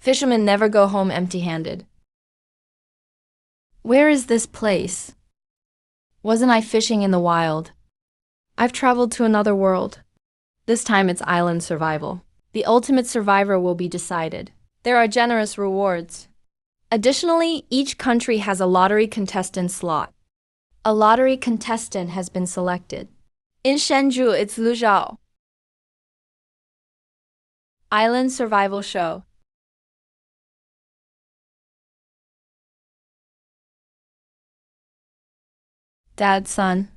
Fishermen never go home empty-handed. Where is this place? Wasn't I fishing in the wild? I've traveled to another world. This time it's island survival. The ultimate survivor will be decided. There are generous rewards. Additionally, each country has a lottery contestant slot. A lottery contestant has been selected. In Shenzhu, it's Luja. Island Survival Show. Dad, son.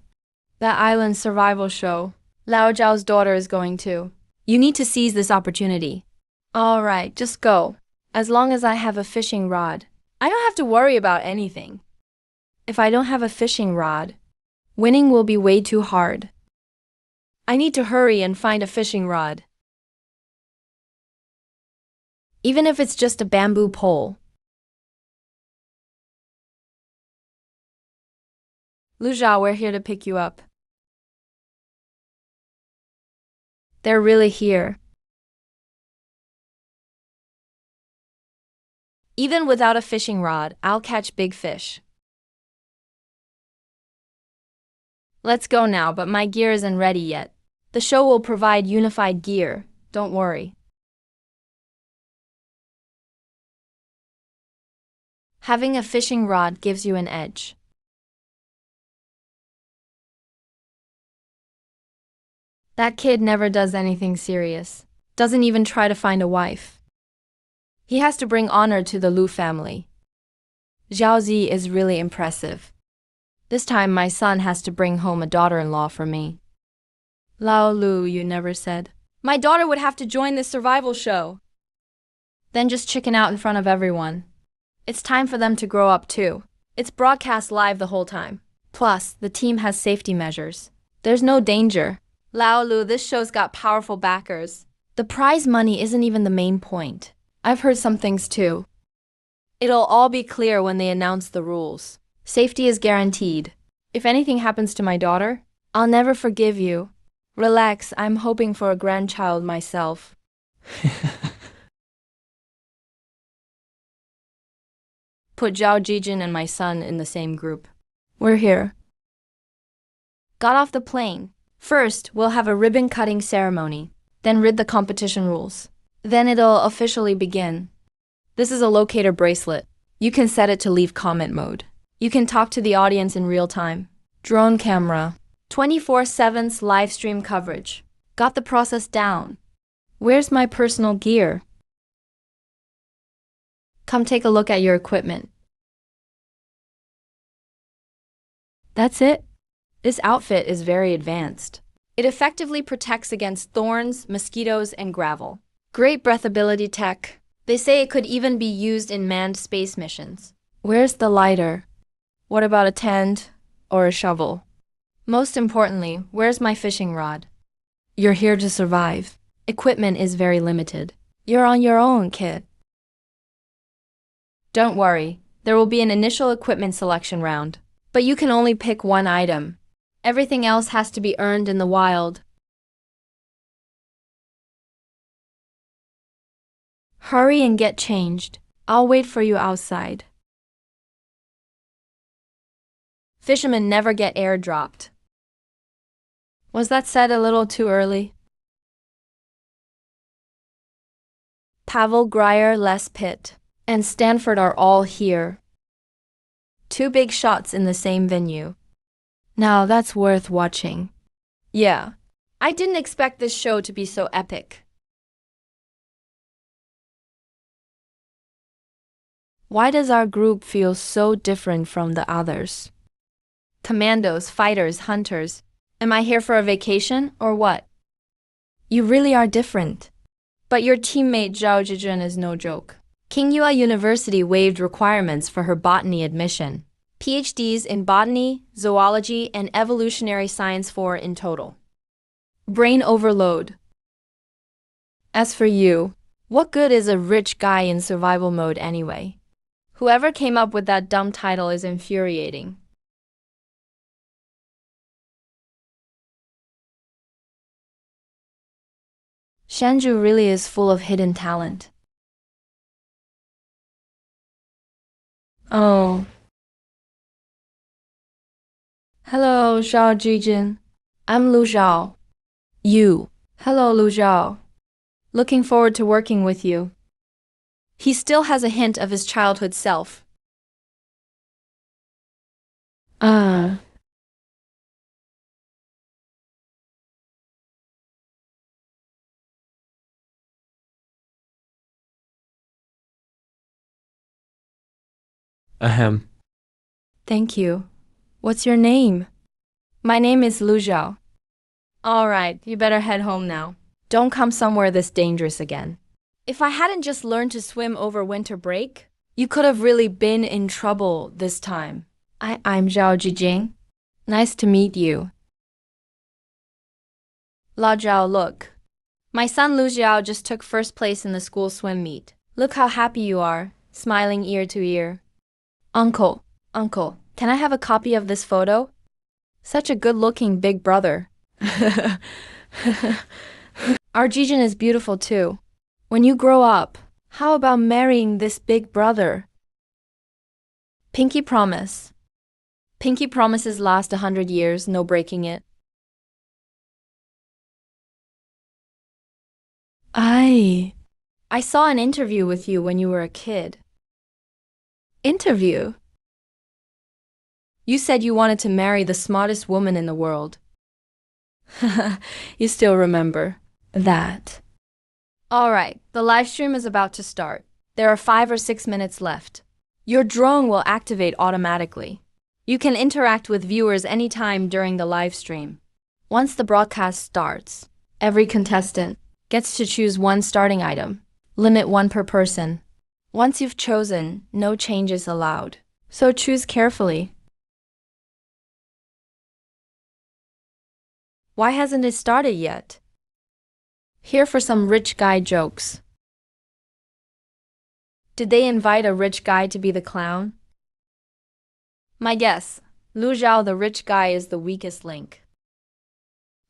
That island survival show. Lao Zhao's daughter is going too. You need to seize this opportunity. All right, just go. As long as I have a fishing rod, I don't have to worry about anything. If I don't have a fishing rod, winning will be way too hard. I need to hurry and find a fishing rod. Even if it's just a bamboo pole. Luja, we're here to pick you up. They're really here. Even without a fishing rod, I'll catch big fish. Let's go now, but my gear isn't ready yet. The show will provide unified gear, don't worry. Having a fishing rod gives you an edge. That kid never does anything serious. Doesn't even try to find a wife. He has to bring honor to the Lu family. Xiao Zi is really impressive. This time my son has to bring home a daughter-in-law for me. Lao Lu, you never said. My daughter would have to join this survival show. Then just chicken out in front of everyone. It's time for them to grow up too. It's broadcast live the whole time. Plus, the team has safety measures. There's no danger. Lao Lu, this show's got powerful backers. The prize money isn't even the main point. I've heard some things too. It'll all be clear when they announce the rules. Safety is guaranteed. If anything happens to my daughter, I'll never forgive you. Relax, I'm hoping for a grandchild myself. Put Zhao Jijin and my son in the same group. We're here. Got off the plane. First, we'll have a ribbon-cutting ceremony, then read the competition rules. Then it'll officially begin. This is a locator bracelet. You can set it to leave comment mode. You can talk to the audience in real time. Drone camera. 24/7 live stream coverage. Got the process down. Where's my personal gear? Come take a look at your equipment. That's it? This outfit is very advanced. It effectively protects against thorns, mosquitoes, and gravel. Great breathability tech. They say it could even be used in manned space missions. Where's the lighter? What about a tent or a shovel? Most importantly, where's my fishing rod? You're here to survive. Equipment is very limited. You're on your own, kid. Don't worry, there will be an initial equipment selection round. But you can only pick one item. Everything else has to be earned in the wild. Hurry and get changed. I'll wait for you outside. Fishermen never get airdropped. Was that said a little too early? Pavel, Greyer, Les Pitt, and Stanford are all here. Two big shots in the same venue. Now that's worth watching. Yeah, I didn't expect this show to be so epic. Why does our group feel so different from the others? Commandos, fighters, hunters. Am I here for a vacation or what? You really are different. But your teammate Zhao Jijun is no joke. Kinghua University waived requirements for her botany admission. PhDs in botany, zoology, and evolutionary science 4 in total. Brain overload. As for you, what good is a rich guy in survival mode anyway? Whoever came up with that dumb title is infuriating. Shenzhou really is full of hidden talent. Oh, hello, Xiao Jiin. I'm Lu Zhao. You. Hello, Lu Zhao. Looking forward to working with you. He still has a hint of his childhood self. Ah, Ahem. thank you. What's your name? My name is Lu Zhao. All right, you better head home now. Don't come somewhere this dangerous again. If I hadn't just learned to swim over winter break, you could have really been in trouble this time. I'm Xiao Jijing. Nice to meet you. La Zhao, look. My son Lu Zhao just took first place in the school swim meet. Look how happy you are, smiling ear to ear. Uncle, can I have a copy of this photo? Such a good-looking big brother. Our Jijin is beautiful too. When you grow up, how about marrying this big brother? Pinky promise. Pinky promises last 100 years, no breaking it. I saw an interview with you when you were a kid. Interview? You said you wanted to marry the smartest woman in the world. You still remember that. All right, the live stream is about to start. There are 5 or 6 minutes left. Your drone will activate automatically. You can interact with viewers anytime during the live stream. Once the broadcast starts, every contestant gets to choose one starting item. Limit one per person. Once you've chosen, no changes allowed. So choose carefully. Why hasn't it started yet? Here for some rich guy jokes. Did they invite a rich guy to be the clown? My guess, Lu Zhao the rich guy is the weakest link.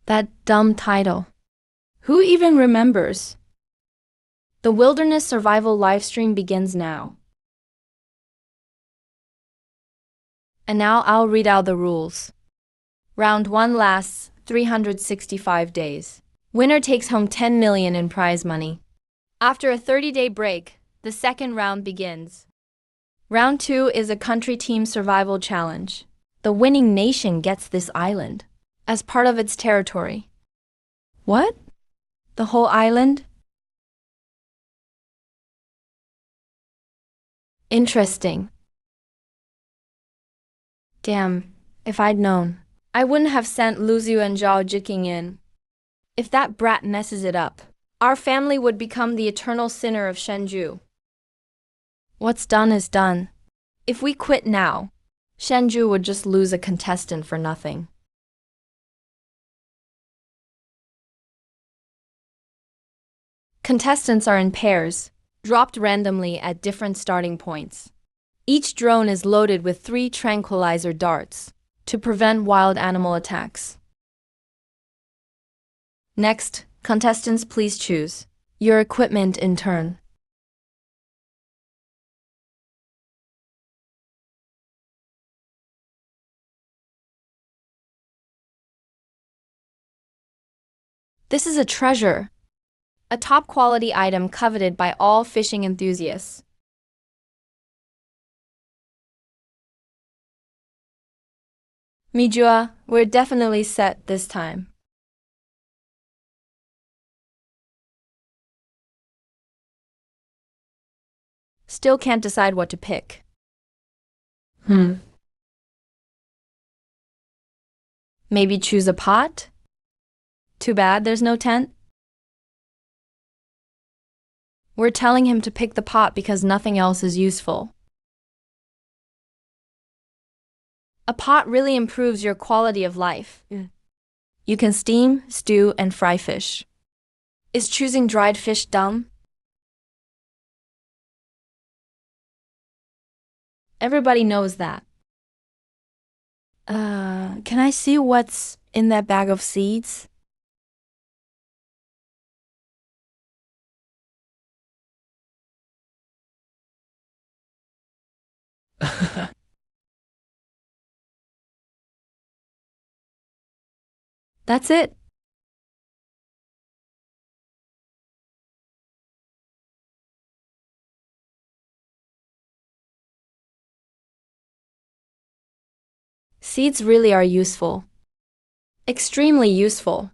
That dumb title. Who even remembers? The wilderness survival livestream begins now. And now I'll read out the rules. Round 1 lasts 365 days. Winner takes home 10 million in prize money. After a 30-day break, the second round begins. Round 2 is a country team survival challenge. The winning nation gets this island as part of its territory. What? The whole island? Interesting. Damn, if I'd known. I wouldn't have sent Luzu and Zhao Jiking in. If that brat messes it up, our family would become the eternal sinner of Shenzhou. What's done is done. If we quit now, Shenzhou would just lose a contestant for nothing. Contestants are in pairs, dropped randomly at different starting points. Each drone is loaded with 3 tranquilizer darts to prevent wild animal attacks. Next, contestants, please choose your equipment in turn. This is a treasure, a top quality item coveted by all fishing enthusiasts. Mijua, we're definitely set this time. Still can't decide what to pick. Maybe choose a pot? Too bad there's no tent. We're telling him to pick the pot because nothing else is useful. A pot really improves your quality of life. You can steam, stew, and fry fish. Is choosing dried fish dumb? Everybody knows that. Can I see what's in that bag of seeds? That's it. Seeds really are useful. Extremely useful.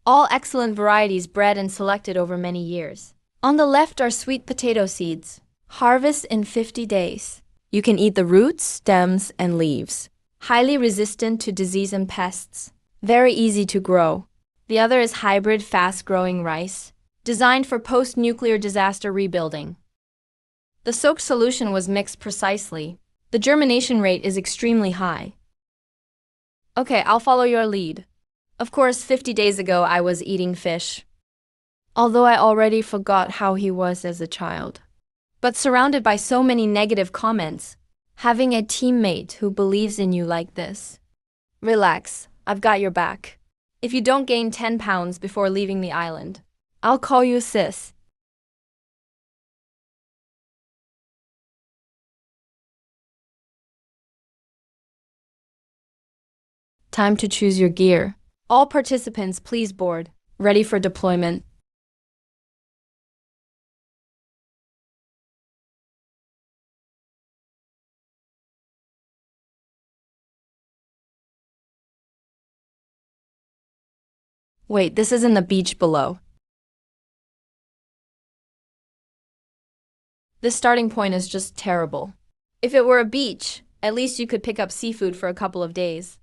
All excellent varieties bred and selected over many years. On the left are sweet potato seeds. Harvest in 50 days. You can eat the roots, stems, and leaves. Highly resistant to disease and pests. Very easy to grow. The other is hybrid fast-growing rice, designed for post-nuclear disaster rebuilding. The soaked solution was mixed precisely. The germination rate is extremely high. Okay, I'll follow your lead. Of course, 50 days ago I was eating fish. Although I already forgot how he was as a child. But surrounded by so many negative comments, having a teammate who believes in you like this. Relax, I've got your back. If you don't gain 10 pounds before leaving the island, I'll call you sis. Time to choose your gear. All participants, please board. Ready for deployment. Wait, this isn't the beach below. This starting point is just terrible. If it were a beach, at least you could pick up seafood for a couple of days.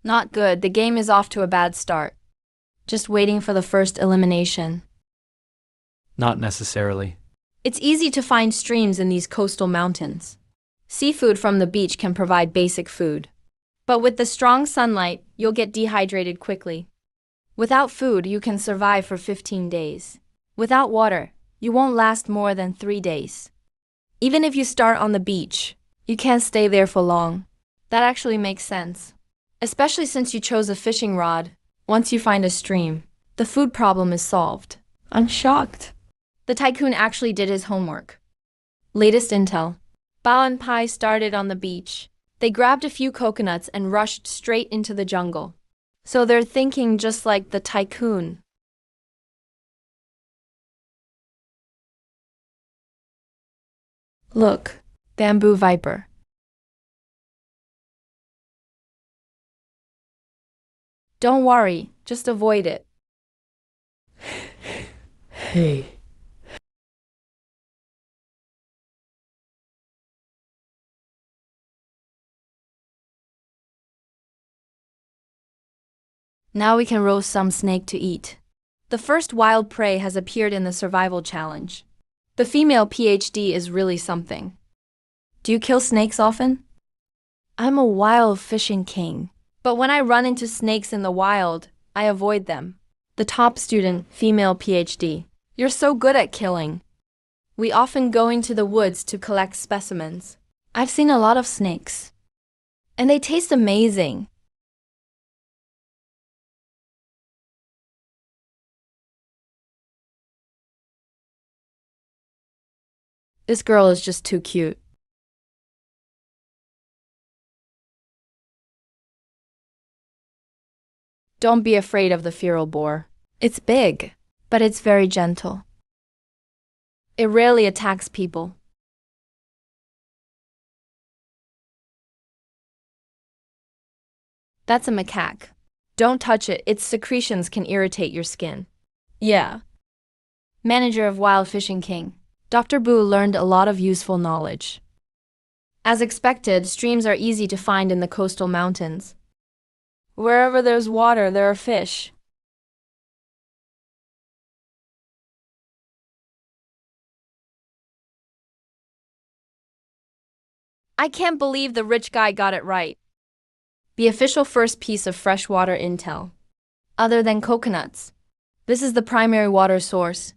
Not good, the game is off to a bad start. Just waiting for the first elimination. Not necessarily. It's easy to find streams in these coastal mountains. Seafood from the beach can provide basic food. But with the strong sunlight, you'll get dehydrated quickly. Without food, you can survive for 15 days. Without water, you won't last more than 3 days. Even if you start on the beach, you can't stay there for long. That actually makes sense. Especially since you chose a fishing rod. Once you find a stream, the food problem is solved. I'm shocked. The tycoon actually did his homework. Latest intel. Bao and Pai started on the beach. They grabbed a few coconuts and rushed straight into the jungle. So they're thinking just like the tycoon. Look, bamboo viper. Don't worry, just avoid it. Hey. Now we can roast some snake to eat. The first wild prey has appeared in the survival challenge. The female PhD is really something. Do you kill snakes often? I'm a wild fishing king. But when I run into snakes in the wild, I avoid them. The top student, female PhD. You're so good at killing. We often go into the woods to collect specimens. I've seen a lot of snakes. And they taste amazing. This girl is just too cute. Don't be afraid of the feral boar. It's big, but it's very gentle. It rarely attacks people. That's a macaque. Don't touch it, its secretions can irritate your skin. Yeah. Manager of Wild Fishing King. Dr. Bu learned a lot of useful knowledge. As expected, streams are easy to find in the coastal mountains. Wherever there's water, there are fish. I can't believe the rich guy got it right. The official first piece of freshwater intel. Other than coconuts, this is the primary water source.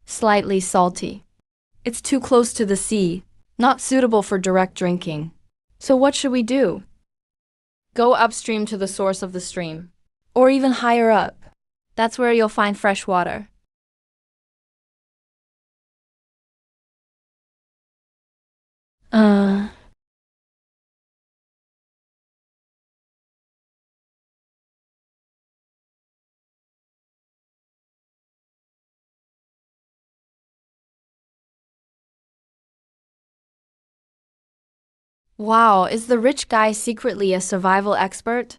Slightly salty. It's too close to the sea, not suitable for direct drinking. So what should we do? Go upstream to the source of the stream. Or even higher up. That's where you'll find fresh water. Uh... Wow, is the rich guy secretly a survival expert?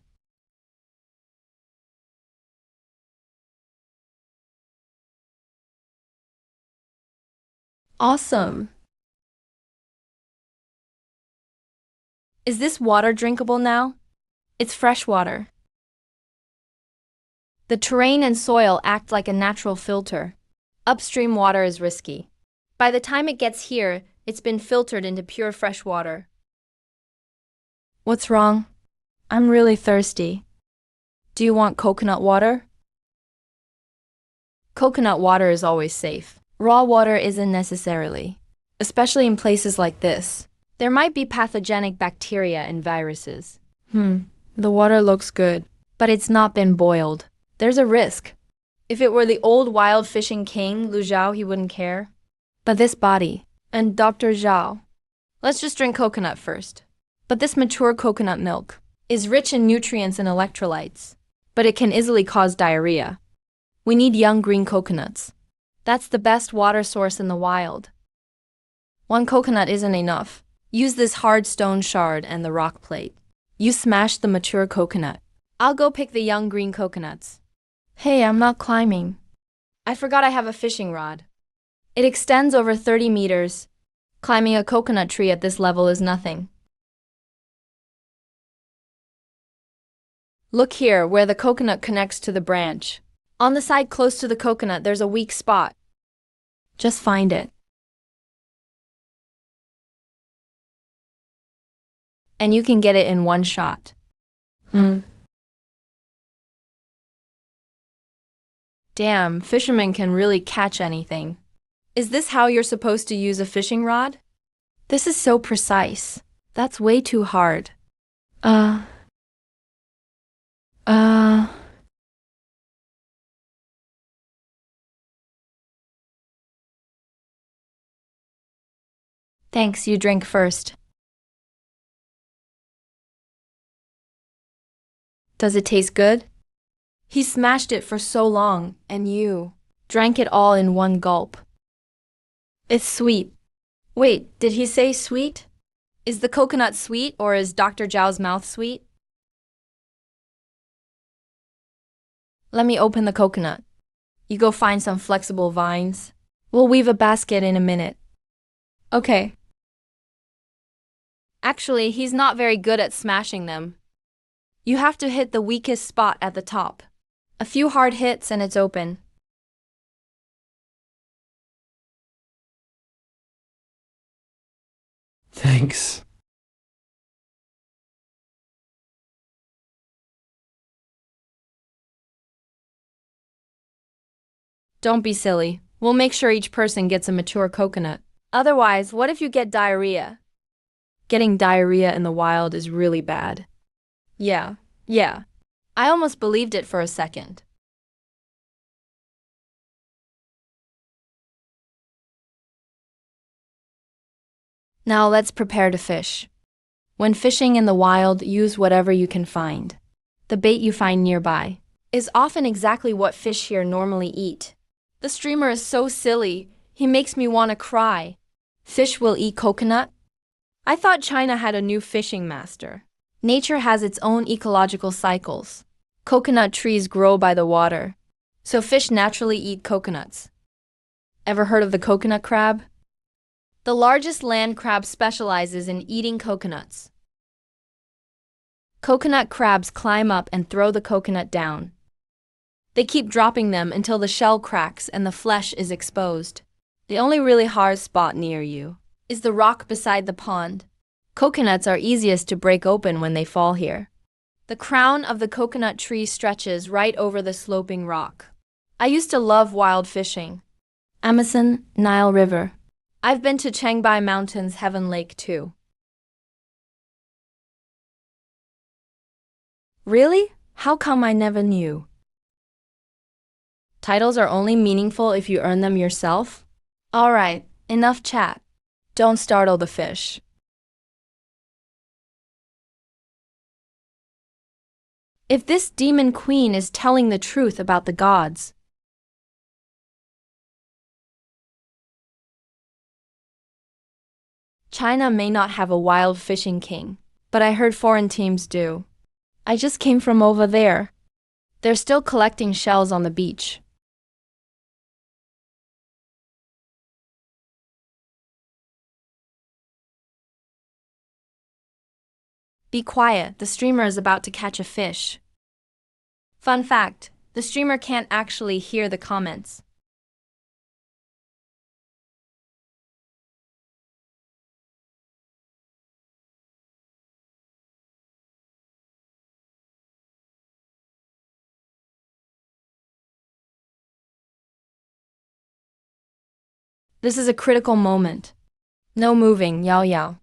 Awesome. Is this water drinkable now? It's fresh water. The terrain and soil act like a natural filter. Upstream water is risky. By the time it gets here, it's been filtered into pure fresh water. What's wrong? I'm really thirsty. Do you want coconut water? Coconut water is always safe. Raw water isn't necessarily, especially in places like this. There might be pathogenic bacteria and viruses. The water looks good, but it's not been boiled. There's a risk. If it were the old wild fishing king, Lu Zhao, he wouldn't care. But this body, and Dr. Zhao. Let's just drink coconut first. But this mature coconut milk is rich in nutrients and electrolytes, but it can easily cause diarrhea. We need young green coconuts. That's the best water source in the wild. One coconut isn't enough. Use this hard stone shard and the rock plate. You smash the mature coconut. I'll go pick the young green coconuts. Hey, I'm not climbing. I forgot I have a fishing rod. It extends over 30 meters. Climbing a coconut tree at this level is nothing. Look here, where the coconut connects to the branch. On the side close to the coconut, there's a weak spot. Just find it. And you can get it in one shot. Damn, fishermen can really catch anything. Is this how you're supposed to use a fishing rod? This is so precise. That's way too hard. Thanks, you drink first. Does it taste good? He smashed it for so long, and you drank it all in one gulp. It's sweet. Wait, did he say sweet? Is the coconut sweet, or is Dr. Zhao's mouth sweet? Let me open the coconut. You go find some flexible vines. We'll weave a basket in a minute. Okay. Actually, he's not very good at smashing them. You have to hit the weakest spot at the top. A few hard hits and it's open. Thanks. Don't be silly. We'll make sure each person gets a mature coconut. Otherwise, what if you get diarrhea? Getting diarrhea in the wild is really bad. Yeah. I almost believed it for a second. Now let's prepare to fish. When fishing in the wild, use whatever you can find. The bait you find nearby is often exactly what fish here normally eat. The streamer is so silly, he makes me want to cry. Fish will eat coconut? I thought China had a new fishing master. Nature has its own ecological cycles. Coconut trees grow by the water, so fish naturally eat coconuts. Ever heard of the coconut crab? The largest land crab specializes in eating coconuts. Coconut crabs climb up and throw the coconut down. They keep dropping them until the shell cracks and the flesh is exposed. The only really hard spot near you is the rock beside the pond. Coconuts are easiest to break open when they fall here. The crown of the coconut tree stretches right over the sloping rock. I used to love wild fishing. Amazon, Nile River. I've been to Changbai Mountains Heaven Lake too. Really? How come I never knew? Titles are only meaningful if you earn them yourself? Alright, enough chat. Don't startle the fish. If this demon queen is telling the truth about the gods, China may not have a wild fishing king, but I heard foreign teams do. I just came from over there. They're still collecting shells on the beach. Be quiet, the streamer is about to catch a fish. Fun fact, the streamer can't actually hear the comments. This is a critical moment. No moving, Yao Yao.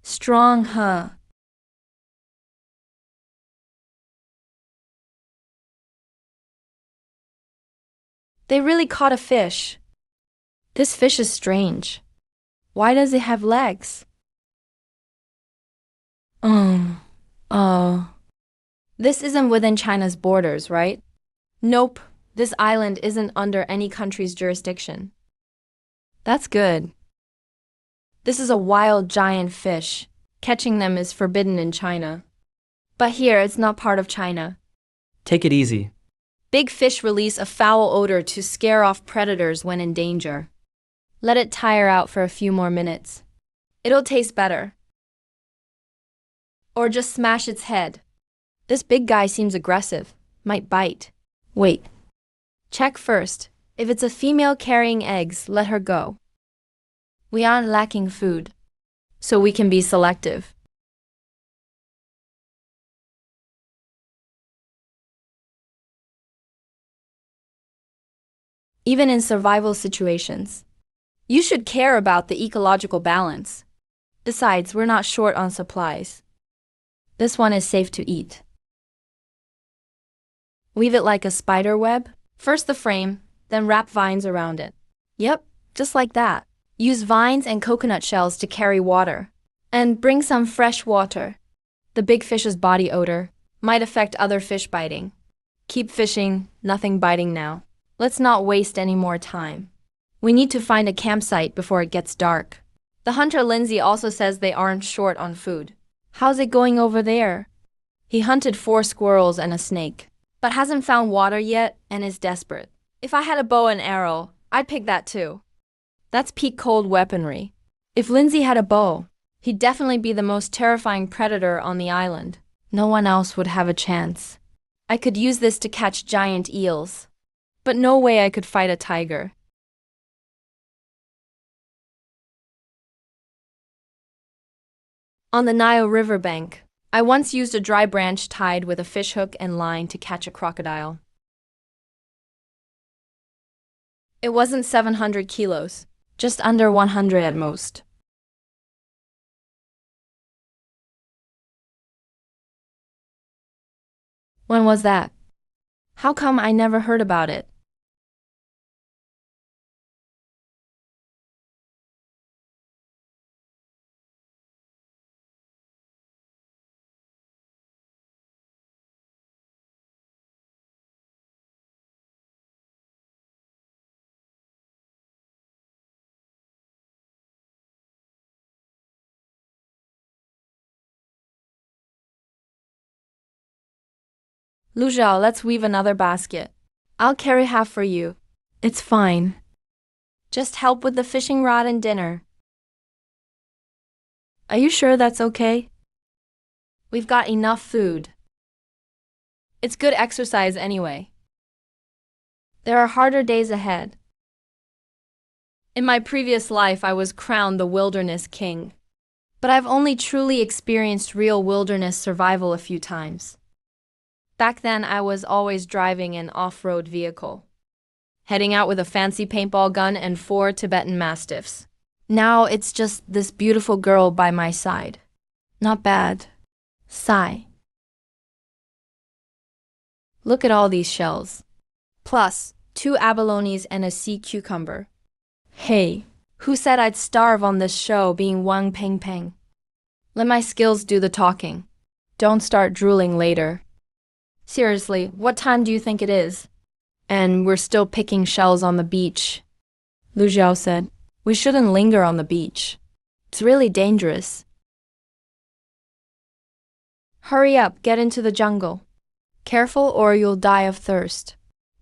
Strong, huh? They really caught a fish. This fish is strange. Why does it have legs? Oh. This isn't within China's borders, right? Nope, this island isn't under any country's jurisdiction. That's good. This is a wild giant fish. Catching them is forbidden in China. But here, it's not part of China. Take it easy. Big fish release a foul odor to scare off predators when in danger. Let it tire out for a few more minutes. It'll taste better. Or just smash its head. This big guy seems aggressive. Might bite. Wait. Check first. If it's a female carrying eggs, let her go. We aren't lacking food, so we can be selective. Even in survival situations, you should care about the ecological balance. Besides, we're not short on supplies. This one is safe to eat. Weave it like a spider web. First the frame, then wrap vines around it. Yep, just like that. Use vines and coconut shells to carry water. And bring some fresh water. The big fish's body odor might affect other fish biting. Keep fishing, nothing biting now. Let's not waste any more time. We need to find a campsite before it gets dark. The hunter Lindsay also says they aren't short on food. How's it going over there? He hunted 4 squirrels and a snake, but hasn't found water yet and is desperate. If I had a bow and arrow, I'd pick that too. That's peak cold weaponry. If Lindsay had a bow, he'd definitely be the most terrifying predator on the island. No one else would have a chance. I could use this to catch giant eels. But no way I could fight a tiger. On the Nile riverbank, I once used a dry branch tied with a fishhook and line to catch a crocodile. It wasn't 700 kilos, just under 100 at most. When was that? How come I never heard about it? Luja, let's weave another basket. I'll carry half for you. It's fine. Just help with the fishing rod and dinner. Are you sure that's okay? We've got enough food. It's good exercise anyway. There are harder days ahead. In my previous life, I was crowned the wilderness king. But I've only truly experienced real wilderness survival a few times. Back then, I was always driving an off-road vehicle, heading out with a fancy paintball gun and 4 Tibetan mastiffs. Now it's just this beautiful girl by my side. Not bad. Sigh. Look at all these shells. Plus, 2 abalones and a sea cucumber. Hey, who said I'd starve on this show being Wang Peng Peng? Let my skills do the talking. Don't start drooling later. Seriously, what time do you think it is? And we're still picking shells on the beach. Lu Xiao said, we shouldn't linger on the beach. It's really dangerous. Hurry up, get into the jungle. Careful or you'll die of thirst.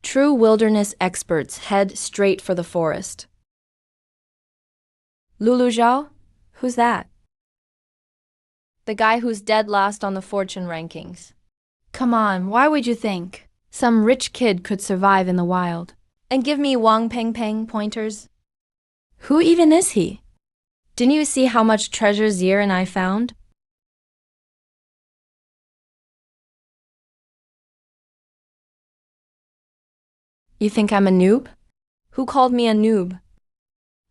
True wilderness experts head straight for the forest. Lu Xiao? Who's that? The guy who's dead last on the fortune rankings. Come on, why would you think some rich kid could survive in the wild? And give me Wang Peng Peng pointers? Who even is he? Didn't you see how much treasure Zier and I found? You think I'm a noob? Who called me a noob?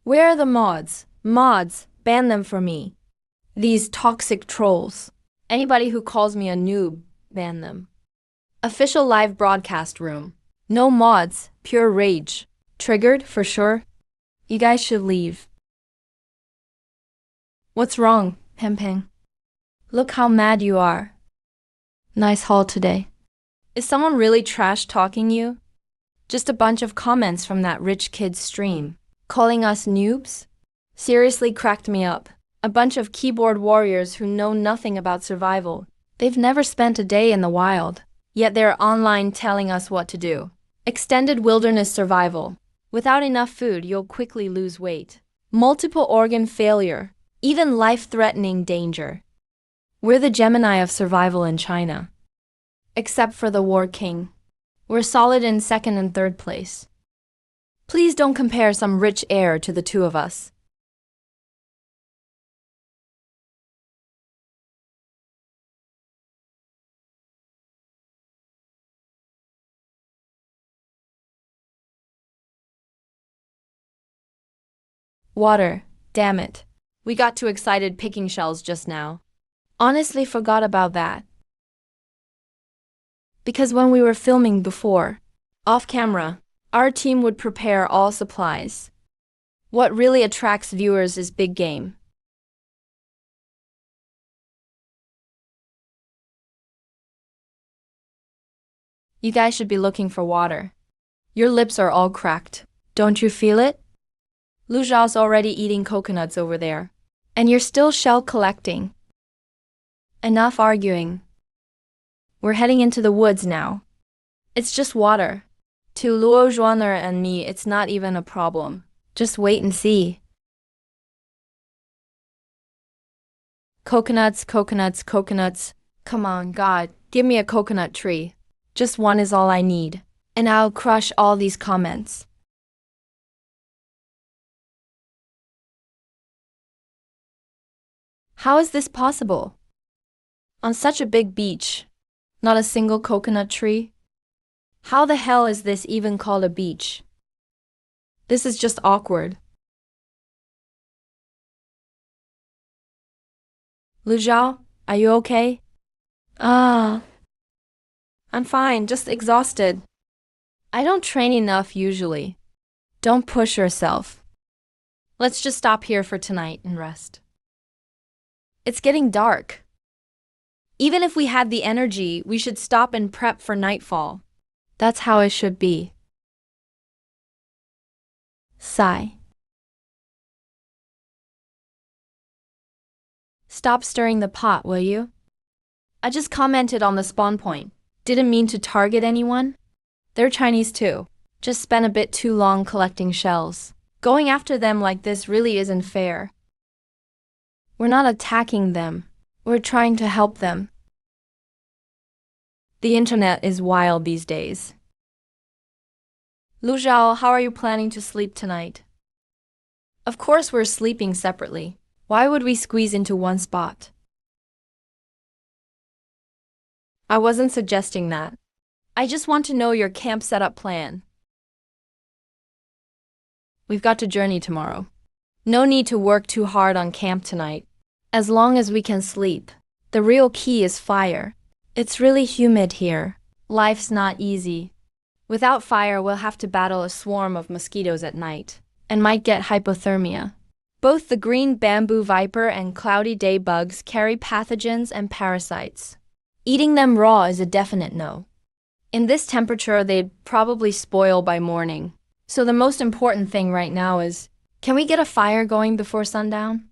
Where are the mods? Mods, ban them for me. These toxic trolls. Anybody who calls me a noob, ban them. Official live broadcast room. No mods, pure rage. Triggered, for sure. You guys should leave. What's wrong, Peng Peng? Look how mad you are. Nice haul today. Is someone really trash-talking you? Just a bunch of comments from that rich kid's stream. Calling us noobs? Seriously cracked me up. A bunch of keyboard warriors who know nothing about survival. They've never spent a day in the wild. Yet they're online telling us what to do. Extended wilderness survival. Without enough food, you'll quickly lose weight. Multiple organ failure. Even life-threatening danger. We're the Gemini of survival in China. Except for the War King. We're solid in second and third place. Please don't compare some rich heir to the two of us. Water, damn it. We got too excited picking shells just now. Honestly forgot about that. Because when we were filming before, off camera, our team would prepare all supplies. What really attracts viewers is big game. You guys should be looking for water. Your lips are all cracked. Don't you feel it? Lu Xiao's already eating coconuts over there. And you're still shell collecting. Enough arguing. We're heading into the woods now. It's just water. To Luo Zhuaner and me, it's not even a problem. Just wait and see. Coconuts, coconuts, coconuts. Come on, God, give me a coconut tree. Just one is all I need. And I'll crush all these comments. How is this possible? On such a big beach, not a single coconut tree? How the hell is this even called a beach? This is just awkward. Lu Xiao, are you okay? I'm fine, just exhausted. I don't train enough usually. Don't push yourself. Let's just stop here for tonight and rest. It's getting dark. Even if we had the energy, we should stop and prep for nightfall. That's how it should be. Sigh. Stop stirring the pot, will you? I just commented on the spawn point. Didn't mean to target anyone. They're Chinese too. Just spent a bit too long collecting shells. Going after them like this really isn't fair. We're not attacking them. We're trying to help them. The internet is wild these days. Lu Xiao, how are you planning to sleep tonight? Of course we're sleeping separately. Why would we squeeze into one spot? I wasn't suggesting that. I just want to know your camp setup plan. We've got to journey tomorrow. No need to work too hard on camp tonight. As long as we can sleep. The real key is fire. It's really humid here. Life's not easy. Without fire, we'll have to battle a swarm of mosquitoes at night, and might get hypothermia. Both the green bamboo viper and cloudy day bugs carry pathogens and parasites. Eating them raw is a definite no. In this temperature, they'd probably spoil by morning. So the most important thing right now is, can we get a fire going before sundown?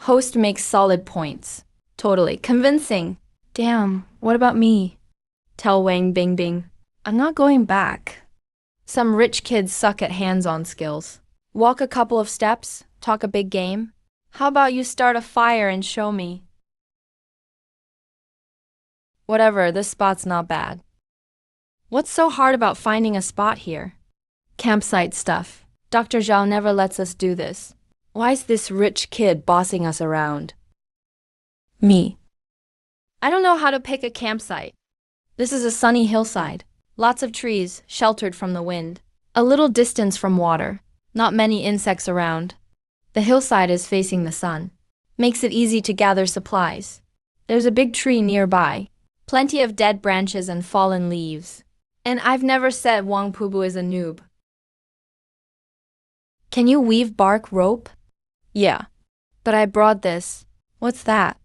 Host makes solid points. Totally convincing. Damn, what about me? Tell Wang Bingbing. I'm not going back. Some rich kids suck at hands-on skills. Walk a couple of steps, talk a big game. How about you start a fire and show me? Whatever, this spot's not bad. What's so hard about finding a spot here? Campsite stuff. Dr. Zhao never lets us do this. Why's this rich kid bossing us around? Me. I don't know how to pick a campsite. This is a sunny hillside. Lots of trees, sheltered from the wind. A little distance from water. Not many insects around. The hillside is facing the sun. Makes it easy to gather supplies. There's a big tree nearby. Plenty of dead branches and fallen leaves. And I've never said Wang Pubu is a noob. Can you weave bark rope? Yeah. But I brought this. What's that?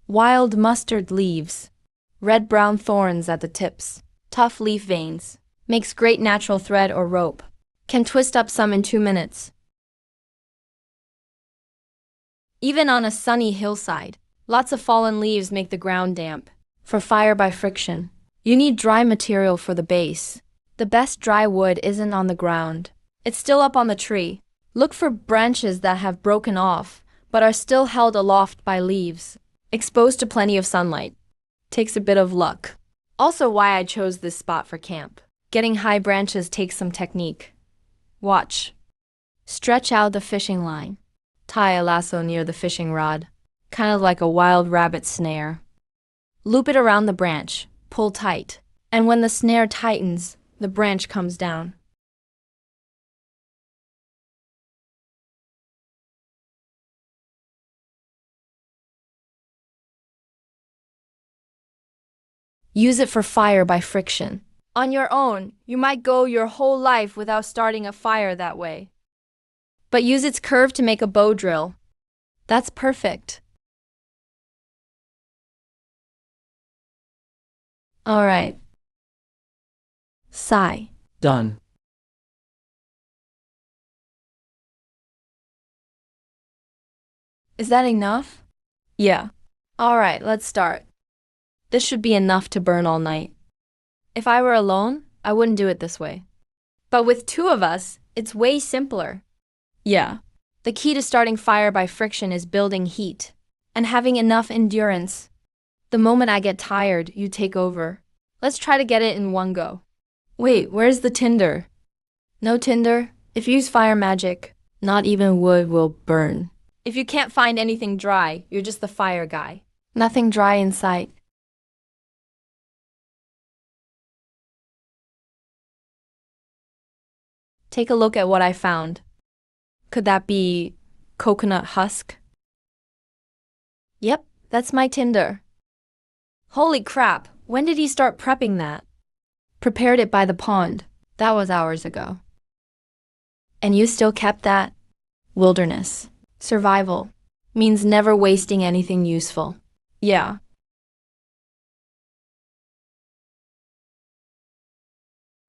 Wild mustard leaves. Red-brown thorns at the tips. Tough leaf veins. Makes great natural thread or rope. Can twist up some in 2 minutes. Even on a sunny hillside, lots of fallen leaves make the ground damp. For fire by friction, you need dry material for the base. The best dry wood isn't on the ground. It's still up on the tree. Look for branches that have broken off, but are still held aloft by leaves. Exposed to plenty of sunlight. Takes a bit of luck. Also why I chose this spot for camp. Getting high branches takes some technique. Watch. Stretch out the fishing line. Tie a lasso near the fishing rod. Kind of like a wild rabbit snare. Loop it around the branch. Pull tight. And when the snare tightens, the branch comes down. Use it for fire by friction. On your own, you might go your whole life without starting a fire that way. But use its curve to make a bow drill. That's perfect. All right. Sigh. Done. Is that enough? Yeah. All right, let's start. This should be enough to burn all night. If I were alone, I wouldn't do it this way. But with 2 of us, it's way simpler. Yeah. The key to starting fire by friction is building heat and having enough endurance. The moment I get tired, you take over. Let's try to get it in one go. Wait, where's the tinder? No tinder? If you use fire magic, not even wood will burn. If you can't find anything dry, you're just the fire guy. Nothing dry in sight. Take a look at what I found. Could that be coconut husk? Yep, that's my tinder. Holy crap, when did he start prepping that? Prepared it by the pond. That was hours ago. And you still kept that? Wilderness. Survival. Means never wasting anything useful. Yeah.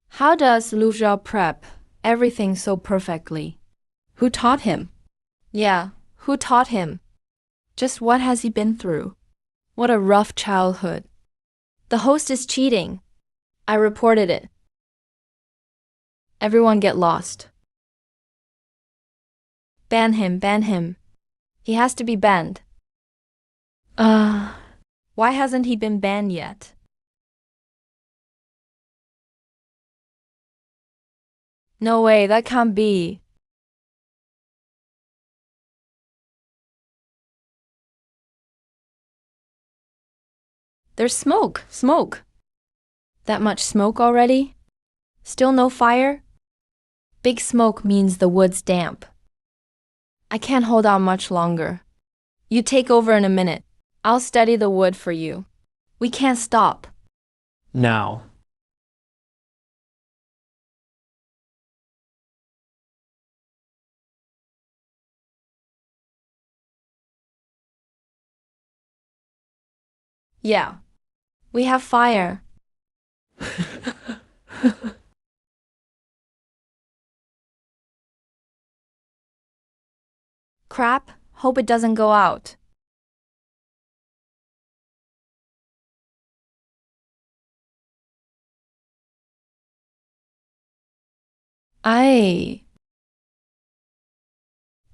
How does Luja prep everything so perfectly? Who taught him? Yeah, who taught him? Just what has he been through? What a rough childhood. The host is cheating. I reported it. Everyone get lost. Ban him, ban him. He has to be banned. Why hasn't he been banned yet? No way, that can't be. There's smoke, smoke. That much smoke already? Still no fire? Big smoke means the wood's damp. I can't hold out much longer. You take over in a minute. I'll steady the wood for you. We can't stop. Now. Yeah. We have fire. Crap, hope it doesn't go out.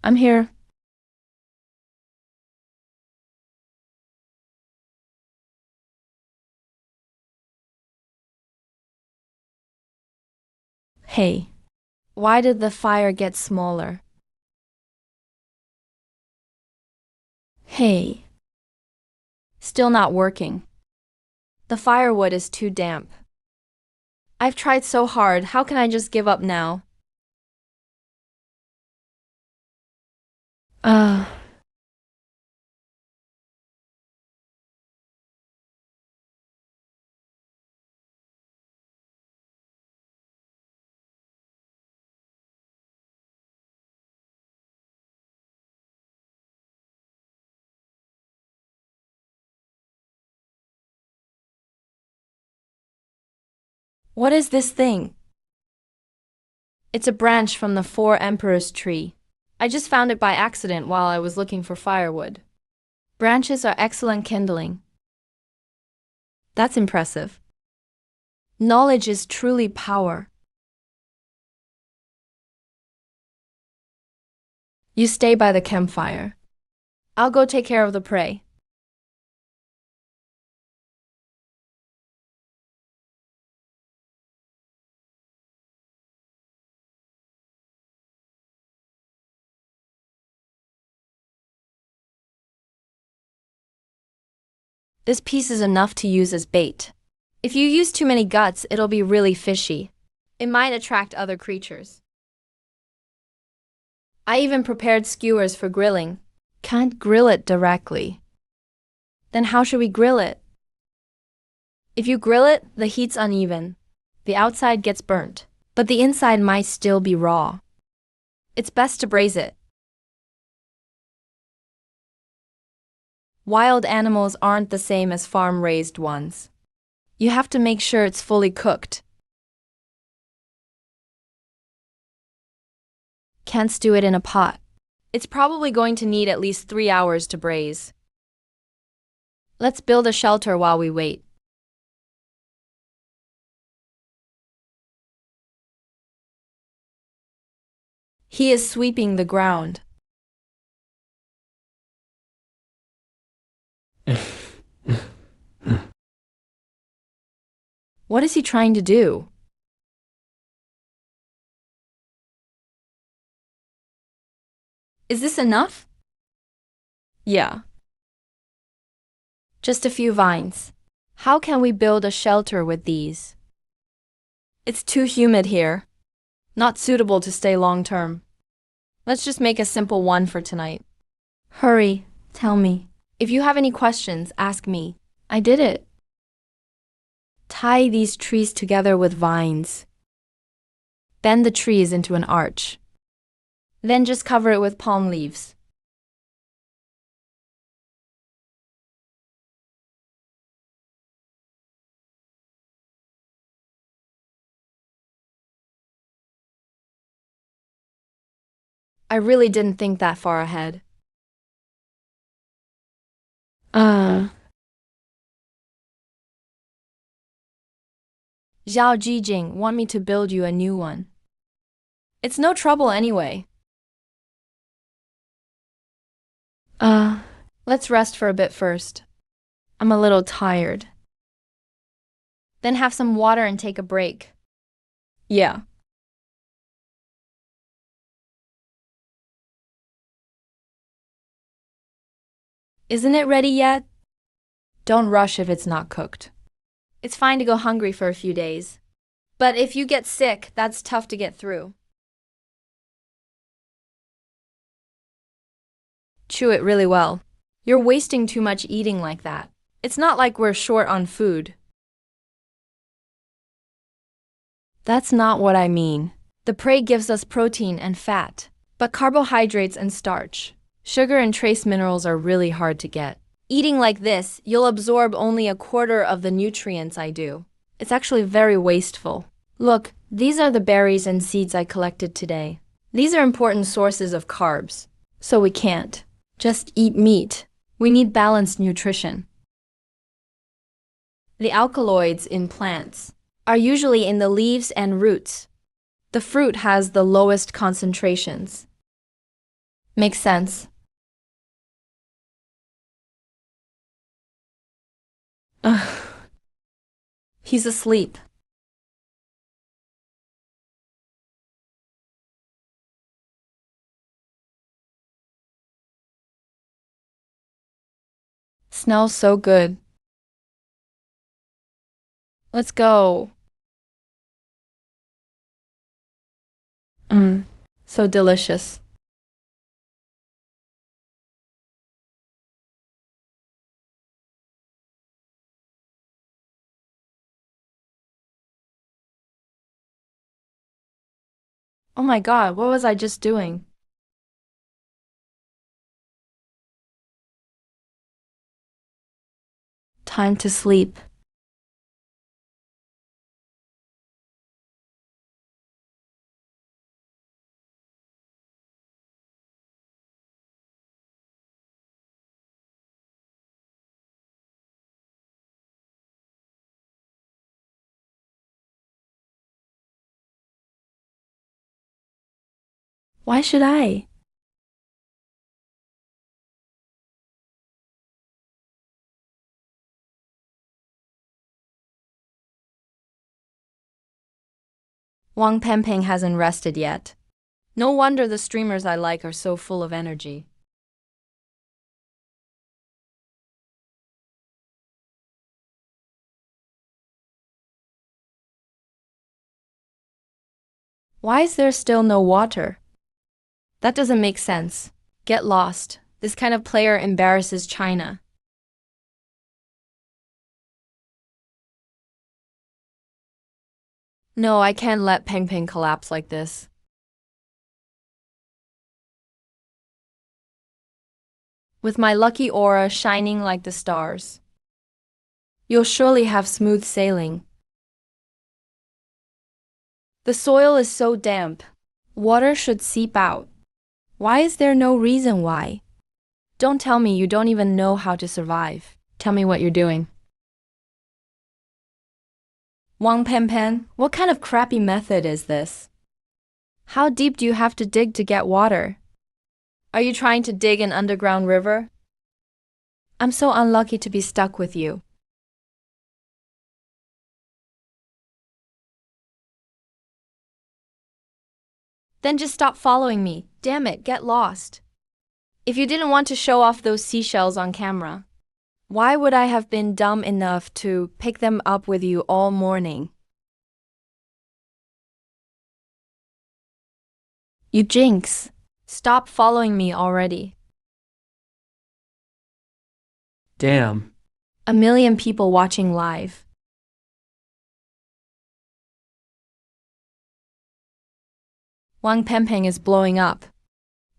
I'm here. Hey, why did the fire get smaller? Hey, still not working. The firewood is too damp. I've tried so hard, how can I just give up now? Uh, what is this thing? It's a branch from the Four Emperors tree. I just found it by accident while I was looking for firewood. Branches are excellent kindling. That's impressive. Knowledge is truly power. You stay by the campfire. I'll go take care of the prey. This piece is enough to use as bait. If you use too many guts, it'll be really fishy. It might attract other creatures. I even prepared skewers for grilling. Can't grill it directly. Then how should we grill it? If you grill it, the heat's uneven. The outside gets burnt, but the inside might still be raw. It's best to braise it. Wild animals aren't the same as farm-raised ones. You have to make sure it's fully cooked. Can't stew it in a pot. It's probably going to need at least 3 hours to braise. Let's build a shelter while we wait. He is sweeping the ground. What is he trying to do? Is this enough? Yeah. Just a few vines. How can we build a shelter with these? It's too humid here. Not suitable to stay long term. Let's just make a simple one for tonight. Hurry, tell me. If you have any questions, ask me. I did it. Tie these trees together with vines. Bend the trees into an arch. Then just cover it with palm leaves. I really didn't think that far ahead. Xiao Jiin want me to build you a new one. It's no trouble anyway. Let's rest for a bit first. I'm a little tired. Then have some water and take a break. Yeah. Isn't it ready yet? Don't rush if it's not cooked. It's fine to go hungry for a few days. But if you get sick, that's tough to get through. Chew it really well. You're wasting too much eating like that. It's not like we're short on food. That's not what I mean. The prey gives us protein and fat, but carbohydrates and starch, sugar and trace minerals are really hard to get. Eating like this, you'll absorb only a quarter of the nutrients I do. It's actually very wasteful. Look, these are the berries and seeds I collected today. These are important sources of carbs, so we can't just eat meat. We need balanced nutrition. The alkaloids in plants are usually in the leaves and roots. The fruit has the lowest concentrations. Makes sense. Ugh. He's asleep. Smells so good. Let's go. So delicious. Oh my God, what was I just doing? Time to sleep. Why should I? Wang Pengpeng hasn't rested yet. No wonder the streamers I like are so full of energy. Why is there still no water? That doesn't make sense. Get lost. This kind of player embarrasses China. No, I can't let Pengpeng collapse like this. With my lucky aura shining like the stars. You'll surely have smooth sailing. The soil is so damp. Water should seep out. Why is there no reason why? Don't tell me you don't even know how to survive. Tell me what you're doing. Wang Pengpeng, what kind of crappy method is this? How deep do you have to dig to get water? Are you trying to dig an underground river? I'm so unlucky to be stuck with you. Then just stop following me. Damn it, get lost. If you didn't want to show off those seashells on camera, why would I have been dumb enough to pick them up with you all morning? You jinx. Stop following me already. Damn. A million people watching live. Wang Pengpeng is blowing up.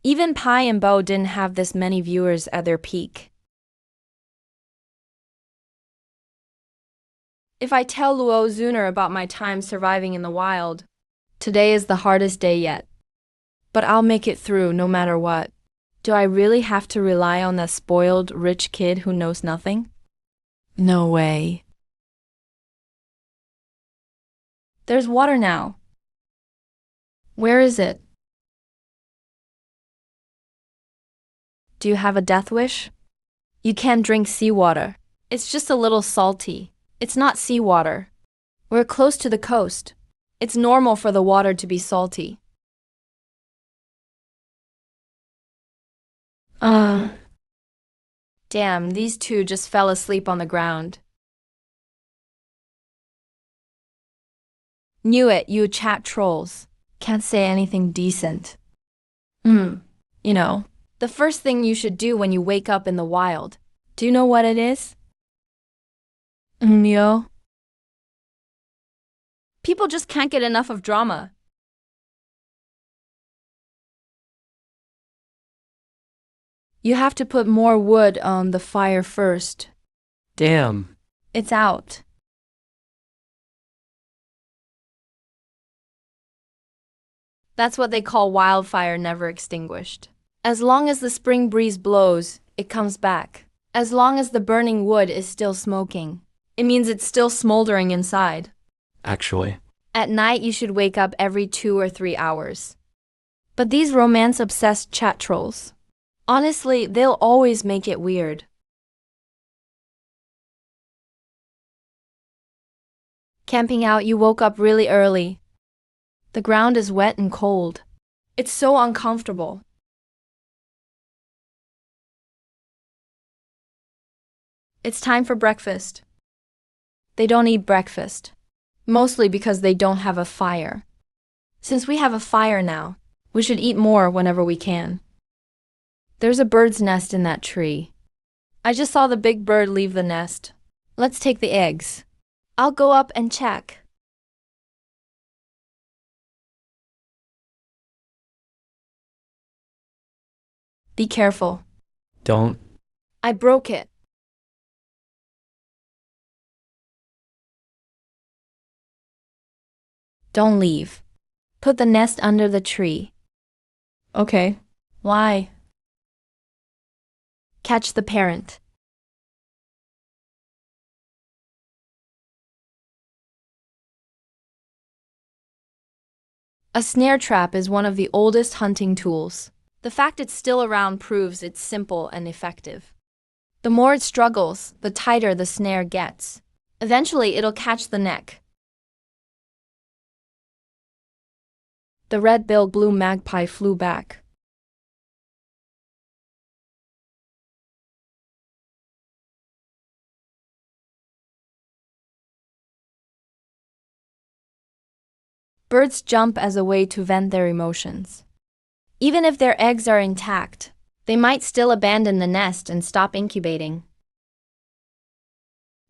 Even Pai and Bo didn't have this many viewers at their peak. If I tell Luo Zuner about my time surviving in the wild, today is the hardest day yet. But I'll make it through no matter what. Do I really have to rely on that spoiled, rich kid who knows nothing? No way. There's water now. Where is it? Do you have a death wish? You can't drink seawater. It's just a little salty. It's not seawater. We're close to the coast. It's normal for the water to be salty. Damn, these two just fell asleep on the ground. Knew it, you chat trolls. Can't say anything decent. You know, the first thing you should do when you wake up in the wild. Do you know what it is? Yo. People just can't get enough of drama. You have to put more wood on the fire first. Damn. It's out. That's what they call wildfire never extinguished. As long as the spring breeze blows, it comes back. As long as the burning wood is still smoking, it means it's still smoldering inside. Actually. At night, you should wake up every 2 or 3 hours. But these romance-obsessed chat trolls, honestly, they'll always make it weird. Camping out, you woke up really early. The ground is wet and cold. It's so uncomfortable. It's time for breakfast. They don't eat breakfast, mostly because they don't have a fire. Since we have a fire now, we should eat more whenever we can. There's a bird's nest in that tree. I just saw the big bird leave the nest. Let's take the eggs. I'll go up and check. Be careful. Don't. I broke it. Don't leave. Put the nest under the tree. Okay. Why? Catch the parent. A snare trap is one of the oldest hunting tools. The fact it's still around proves it's simple and effective. The more it struggles, the tighter the snare gets. Eventually, it'll catch the neck. The red-billed blue magpie flew back. Birds jump as a way to vent their emotions. Even if their eggs are intact, they might still abandon the nest and stop incubating.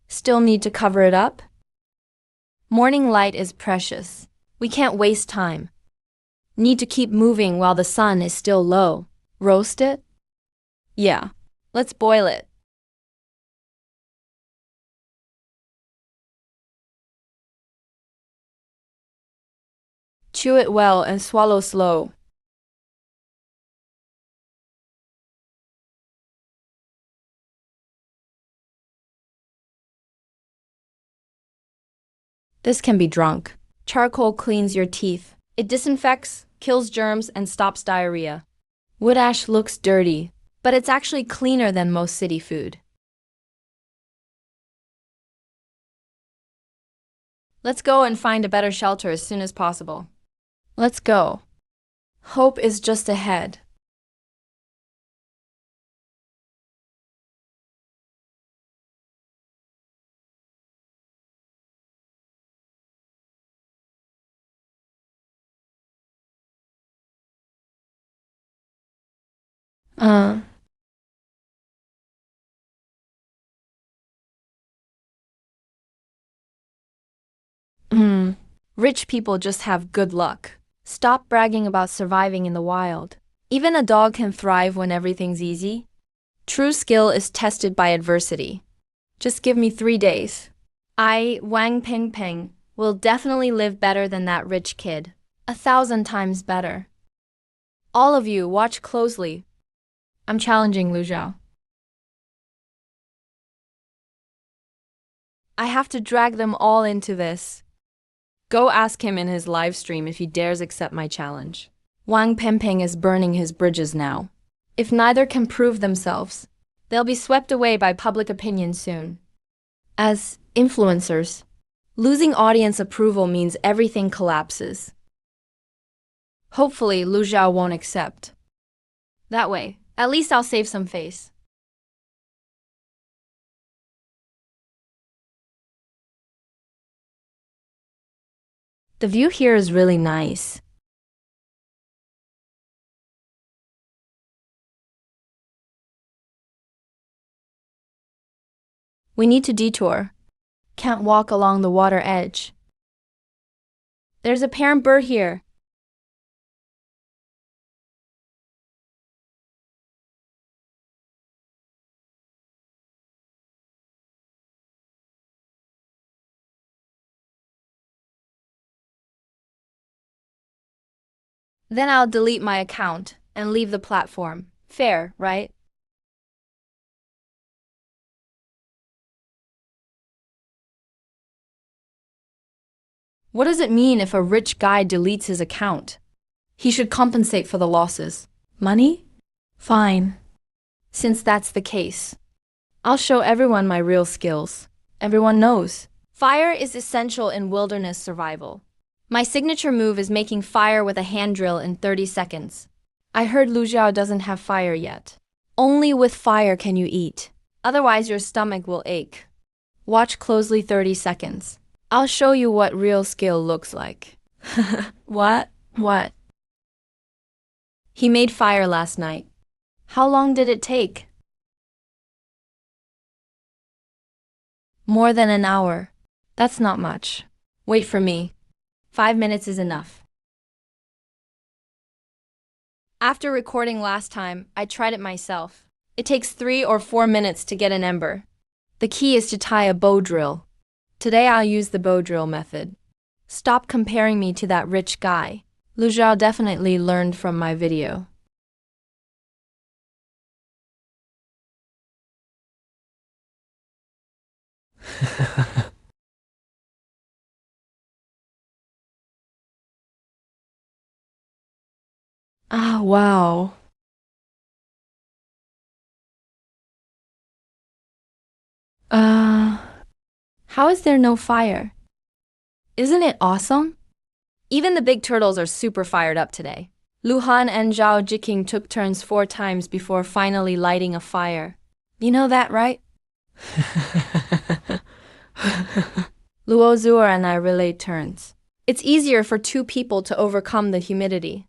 Still need to cover it up? Morning light is precious. We can't waste time. Need to keep moving while the sun is still low. Roast it? Yeah. Let's boil it. Chew it well and swallow slow. This can be drunk. Charcoal cleans your teeth. It disinfects, kills germs, and stops diarrhea. Wood ash looks dirty, but it's actually cleaner than most city food. Let's go and find a better shelter as soon as possible. Let's go. Hope is just ahead. Rich people just have good luck. Stop bragging about surviving in the wild. Even a dog can thrive when everything's easy. True skill is tested by adversity. Just give me 3 days. I, Wang Pingping, will definitely live better than that rich kid. 1,000 times better. All of you, watch closely. I'm challenging Lu Xiao. I have to drag them all into this. Go ask him in his live stream if he dares accept my challenge. Wang Pingping is burning his bridges now. If neither can prove themselves, they'll be swept away by public opinion soon. As influencers, losing audience approval means everything collapses. Hopefully, Lu Xiao won't accept. That way, at least I'll save some face. The view here is really nice. We need to detour. Can't walk along the water edge. There's a parent bird here. Then I'll delete my account and leave the platform. Fair, right? What does it mean if a rich guy deletes his account? He should compensate for the losses. Money? Fine. Since that's the case, I'll show everyone my real skills. Everyone knows. Fire is essential in wilderness survival. My signature move is making fire with a hand drill in 30 seconds. I heard Lu Xiao doesn't have fire yet. Only with fire can you eat. Otherwise your stomach will ache. Watch closely 30 seconds. I'll show you what real skill looks like. What? What? He made fire last night. How long did it take? More than an hour. That's not much. Wait for me. 5 minutes is enough. After recording last time, I tried it myself. It takes 3 or 4 minutes to get an ember. The key is to tie a bow drill. Today I'll use the bow drill method. Stop comparing me to that rich guy. Lu Xiao definitely learned from my video. Ah, wow. How is there no fire? Isn't it awesome? Even the big turtles are super fired up today. Luja and Xiao Jiin took turns 4 times before finally lighting a fire. You know that, right? Luo Zuer and I relay turns. It's easier for 2 people to overcome the humidity.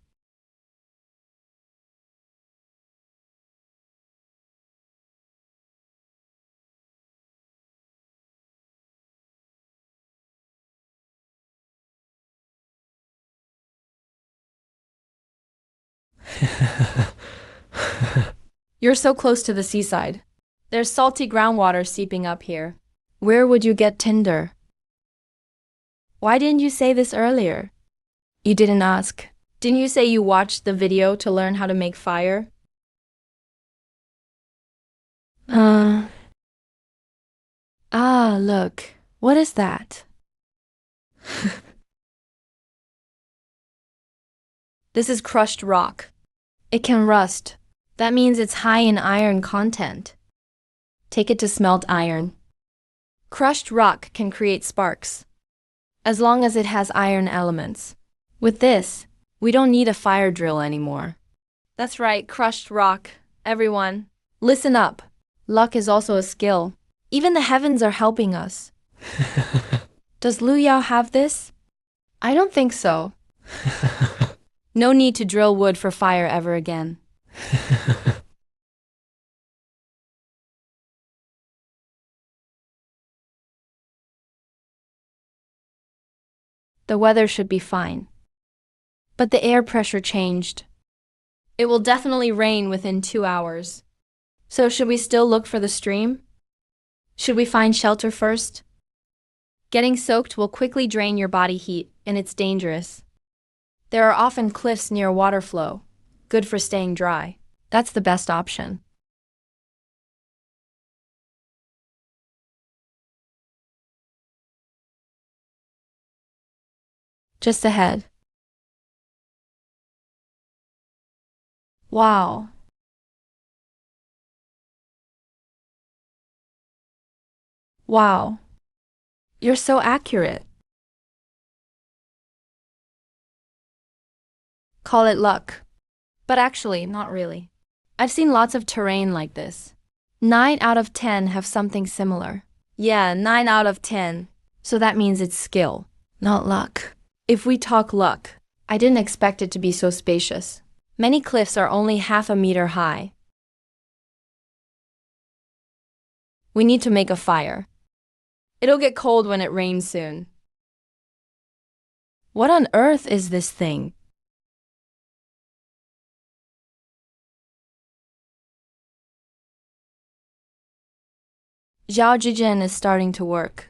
You're so close to the seaside. There's salty groundwater seeping up here. Where would you get tinder? Why didn't you say this earlier? You didn't ask. Didn't you say you watched the video to learn how to make fire? Look. What is that? This is crushed rock. It can rust. That means it's high in iron content. Take it to smelt iron. Crushed rock can create sparks, as long as it has iron elements. With this, we don't need a fire drill anymore. That's right, crushed rock. Everyone, listen up. Luck is also a skill. Even the heavens are helping us. Does Lu Yao have this? I don't think so. No need to drill wood for fire ever again. The weather should be fine. But the air pressure changed. It will definitely rain within 2 hours. So should we still look for the stream? Should we find shelter first? Getting soaked will quickly drain your body heat, and it's dangerous. There are often cliffs near water flow, good for staying dry. That's the best option. Just ahead. Wow. Wow. You're so accurate. Call it luck. But actually, not really. I've seen lots of terrain like this. 9 out of 10 have something similar. Yeah, 9 out of 10. So that means it's skill, not luck. If we talk luck, I didn't expect it to be so spacious. Many cliffs are only half a meter high. We need to make a fire. It'll get cold when it rains soon. What on earth is this thing? Xiao Jiin is starting to work.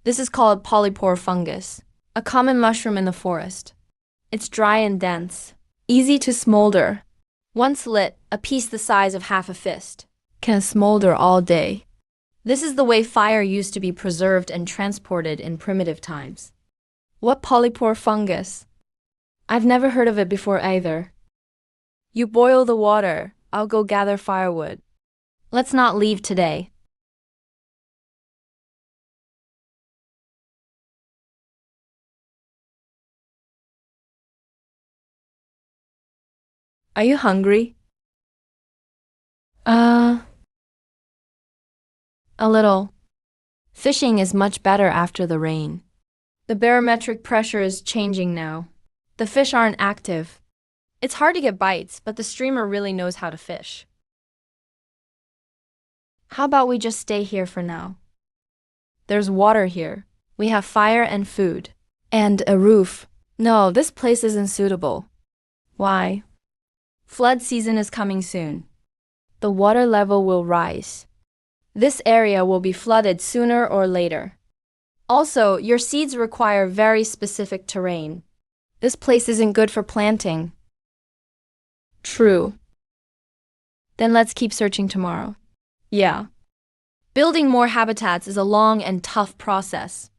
This is called polypore fungus, a common mushroom in the forest. It's dry and dense, easy to smolder. Once lit, a piece the size of half a fist can smolder all day. This is the way fire used to be preserved and transported in primitive times. What polypore fungus? I've never heard of it before either. You boil the water, I'll go gather firewood. Let's not leave today. Are you hungry? A little. Fishing is much better after the rain. The barometric pressure is changing now. The fish aren't active. It's hard to get bites, but the streamer really knows how to fish. How about we just stay here for now? There's water here. We have fire and food. And a roof. No, this place isn't suitable. Why? Flood season is coming soon. The water level will rise. This area will be flooded sooner or later. Also, your seeds require very specific terrain. This place isn't good for planting. True. Then let's keep searching tomorrow. Yeah. Building more habitats is a long and tough process.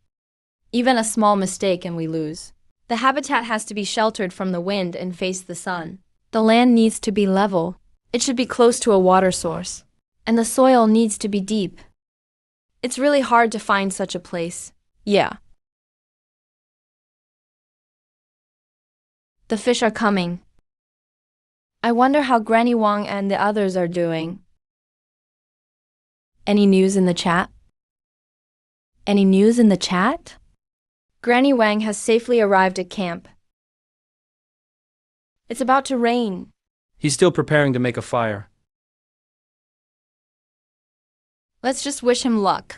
Even a small mistake and we lose. The habitat has to be sheltered from the wind and face the sun. The land needs to be level. It should be close to a water source. And the soil needs to be deep. It's really hard to find such a place. Yeah. The fish are coming. I wonder how Granny Wang and the others are doing. Any news in the chat? Any news in the chat? Granny Wang has safely arrived at camp. It's about to rain. He's still preparing to make a fire. Let's just wish him luck.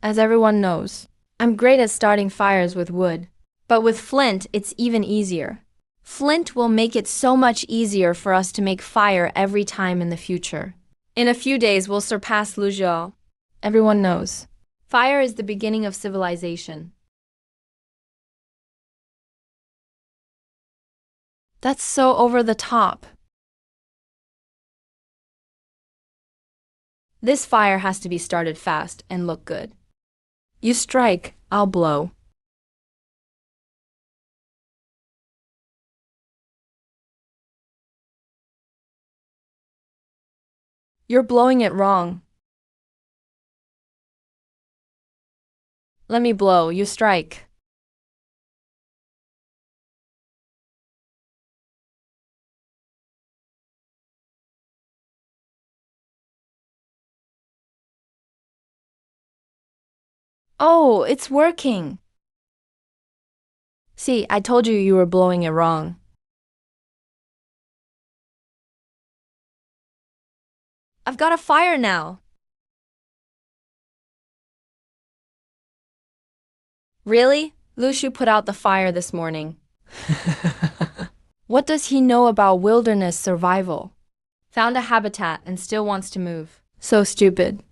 As everyone knows, I'm great at starting fires with wood. But with flint, it's even easier. Flint will make it so much easier for us to make fire every time in the future. In a few days, we'll surpass Luja. Everyone knows. Fire is the beginning of civilization. That's so over the top. This fire has to be started fast and look good. You strike, I'll blow. You're blowing it wrong. Let me blow, you strike. Oh, it's working. See, I told you you were blowing it wrong. I've got a fire now. Really? Lushu put out the fire this morning. What does he know about wilderness survival? Found a habitat and still wants to move. So stupid.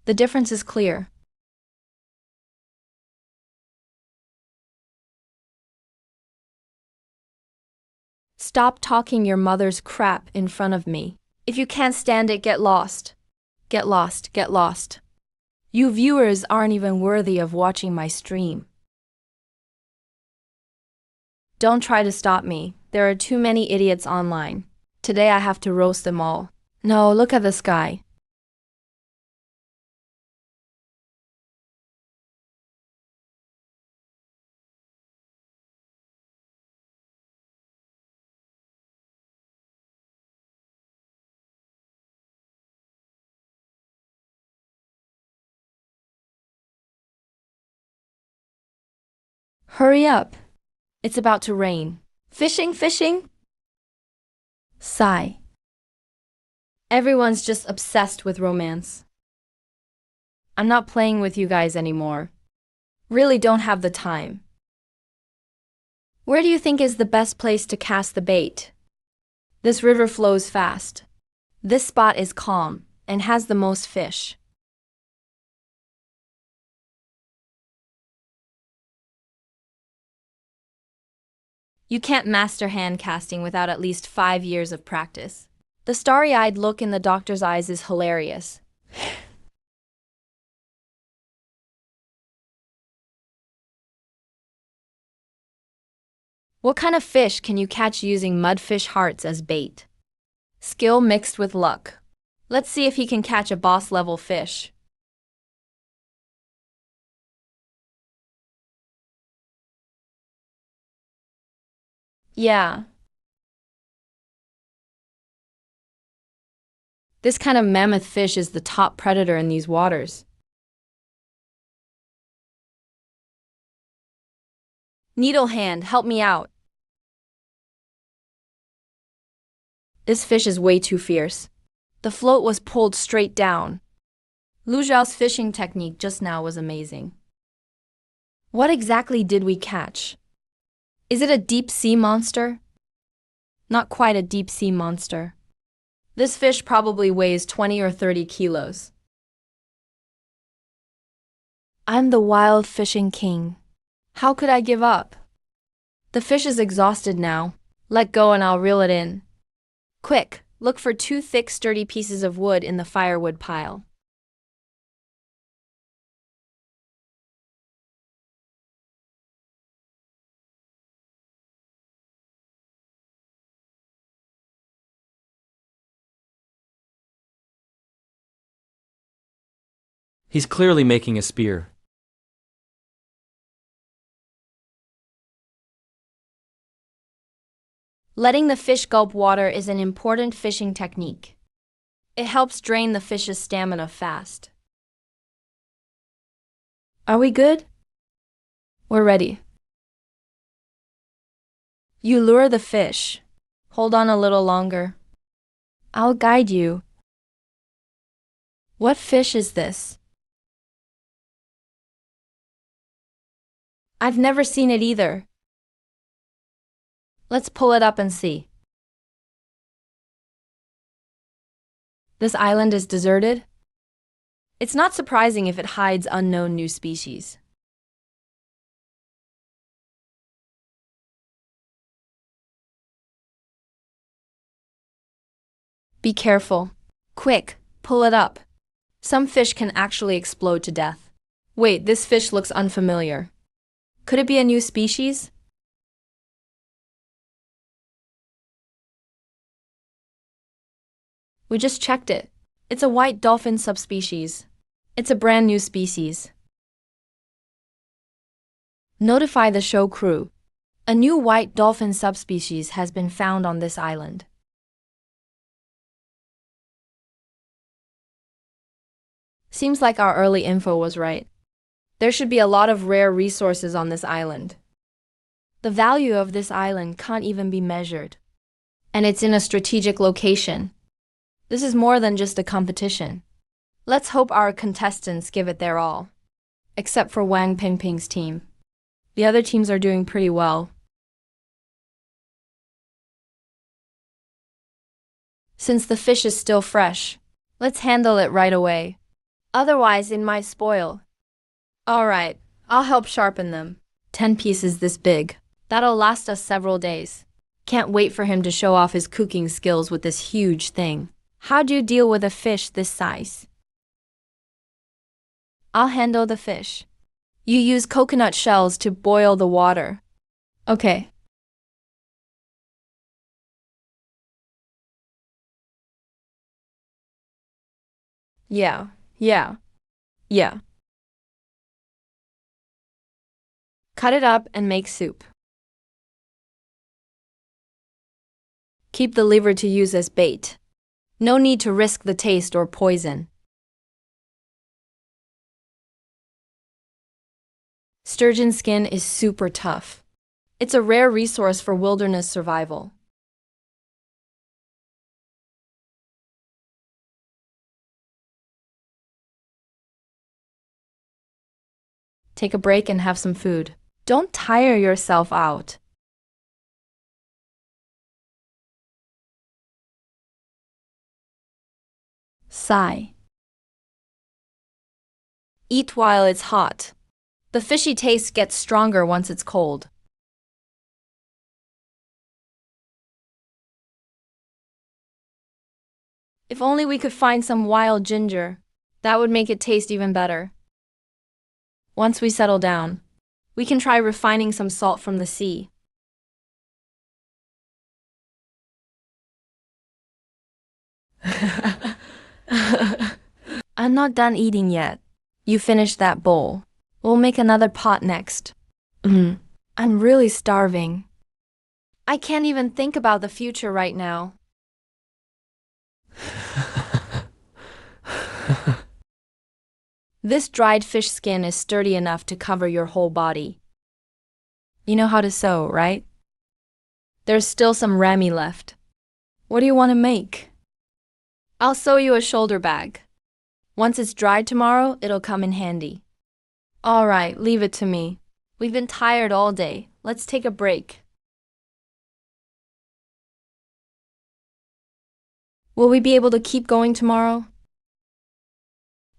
The difference is clear. Stop talking your mother's crap in front of me. If you can't stand it, get lost. Get lost, get lost. You viewers aren't even worthy of watching my stream. Don't try to stop me. There are too many idiots online. Today I have to roast them all. No, look at the sky. Hurry up. It's about to rain. Fishing, fishing? Sigh. Everyone's just obsessed with romance. I'm not playing with you guys anymore. Really don't have the time. Where do you think is the best place to cast the bait? This river flows fast. This spot is calm and has the most fish. You can't master hand casting without at least 5 years of practice. The starry-eyed look in the doctor's eyes is hilarious. What kind of fish can you catch using mudfish hearts as bait? Skill mixed with luck. Let's see if he can catch a boss-level fish. Yeah. This kind of mammoth fish is the top predator in these waters. Needle hand, help me out. This fish is way too fierce. The float was pulled straight down. Lu Zhao's fishing technique just now was amazing. What exactly did we catch? Is it a deep-sea monster? Not quite a deep-sea monster. This fish probably weighs 20 or 30 kilos. I'm the wild fishing king. How could I give up? The fish is exhausted now. Let go and I'll reel it in. Quick, look for 2 thick, sturdy pieces of wood in the firewood pile. He's clearly making a spear. Letting the fish gulp water is an important fishing technique. It helps drain the fish's stamina fast. Are we good? We're ready. You lure the fish. Hold on a little longer. I'll guide you. What fish is this? I've never seen it either. Let's pull it up and see. This island is deserted? It's not surprising if it hides unknown new species. Be careful. Quick, pull it up. Some fish can actually explode to death. Wait, this fish looks unfamiliar. Could it be a new species? We just checked it. It's a white dolphin subspecies. It's a brand new species. Notify the show crew. A new white dolphin subspecies has been found on this island. Seems like our early info was right. There should be a lot of rare resources on this island. The value of this island can't even be measured. And it's in a strategic location. This is more than just a competition. Let's hope our contestants give it their all. Except for Wang Pingping's team. The other teams are doing pretty well. Since the fish is still fresh, let's handle it right away. Otherwise, it might spoil. Alright, I'll help sharpen them. 10 pieces this big. That'll last us several days. Can't wait for him to show off his cooking skills with this huge thing. How do you deal with a fish this size? I'll handle the fish. You use coconut shells to boil the water. Okay. Yeah, yeah, yeah. Cut it up and make soup. Keep the liver to use as bait. No need to risk the taste or poison. Sturgeon skin is super tough. It's a rare resource for wilderness survival. Take a break and have some food. Don't tire yourself out. Sigh. Eat while it's hot. The fishy taste gets stronger once it's cold. If only we could find some wild ginger. That would make it taste even better. Once we settle down, we can try refining some salt from the sea. I'm not done eating yet. You finish that bowl. We'll make another pot next. I'm really starving. I can't even think about the future right now. This dried fish skin is sturdy enough to cover your whole body. You know how to sew, right? There's still some rami left. What do you want to make? I'll sew you a shoulder bag. Once it's dried tomorrow, it'll come in handy. All right, leave it to me. We've been tired all day. Let's take a break. Will we be able to keep going tomorrow?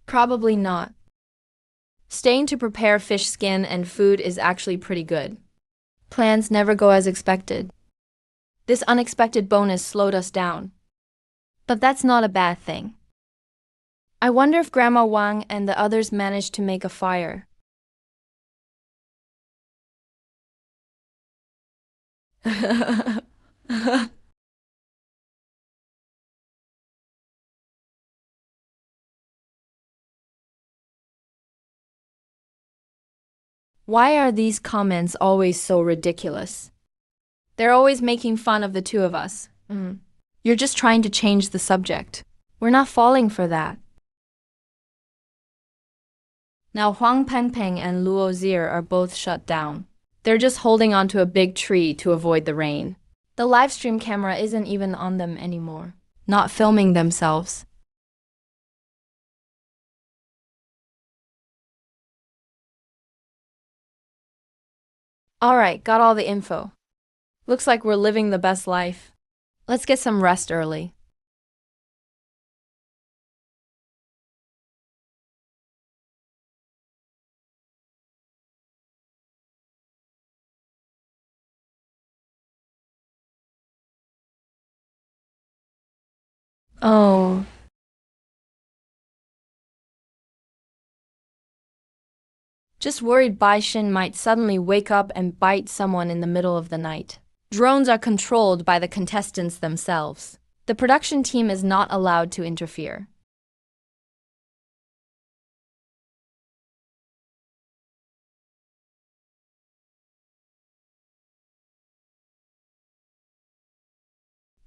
Probably not. Staying to prepare fish skin and food is actually pretty good. Plans never go as expected. This unexpected bonus slowed us down. But that's not a bad thing. I wonder if Grandma Wang and the others managed to make a fire. Why are these comments always so ridiculous? They're always making fun of the two of us. You're just trying to change the subject. We're not falling for that. Now Huang Pengpeng and Luo Zir are both shut down. They're just holding onto a big tree to avoid the rain. The live stream camera isn't even on them anymore. Not filming themselves. Alright, got all the info. Looks like we're living the best life. Let's get some rest early. Oh. Just worried Bai Shin might suddenly wake up and bite someone in the middle of the night. Drones are controlled by the contestants themselves. The production team is not allowed to interfere.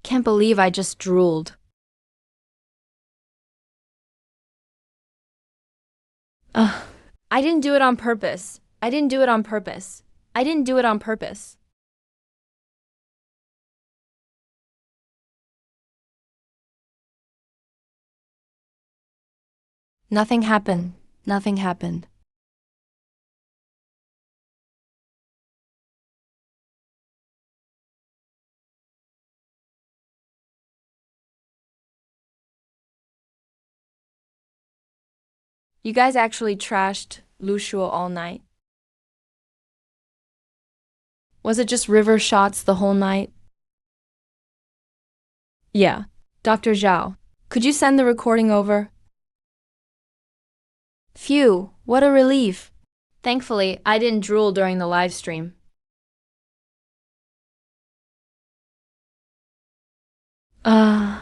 Can't believe I just drooled. Ugh. I didn't do it on purpose. I didn't do it on purpose. I didn't do it on purpose. Nothing happened. Nothing happened. You guys actually trashed Lushuo all night? Was it just river shots the whole night? Yeah. Dr. Zhao, could you send the recording over? Phew, what a relief. Thankfully, I didn't drool during the live stream. Uh,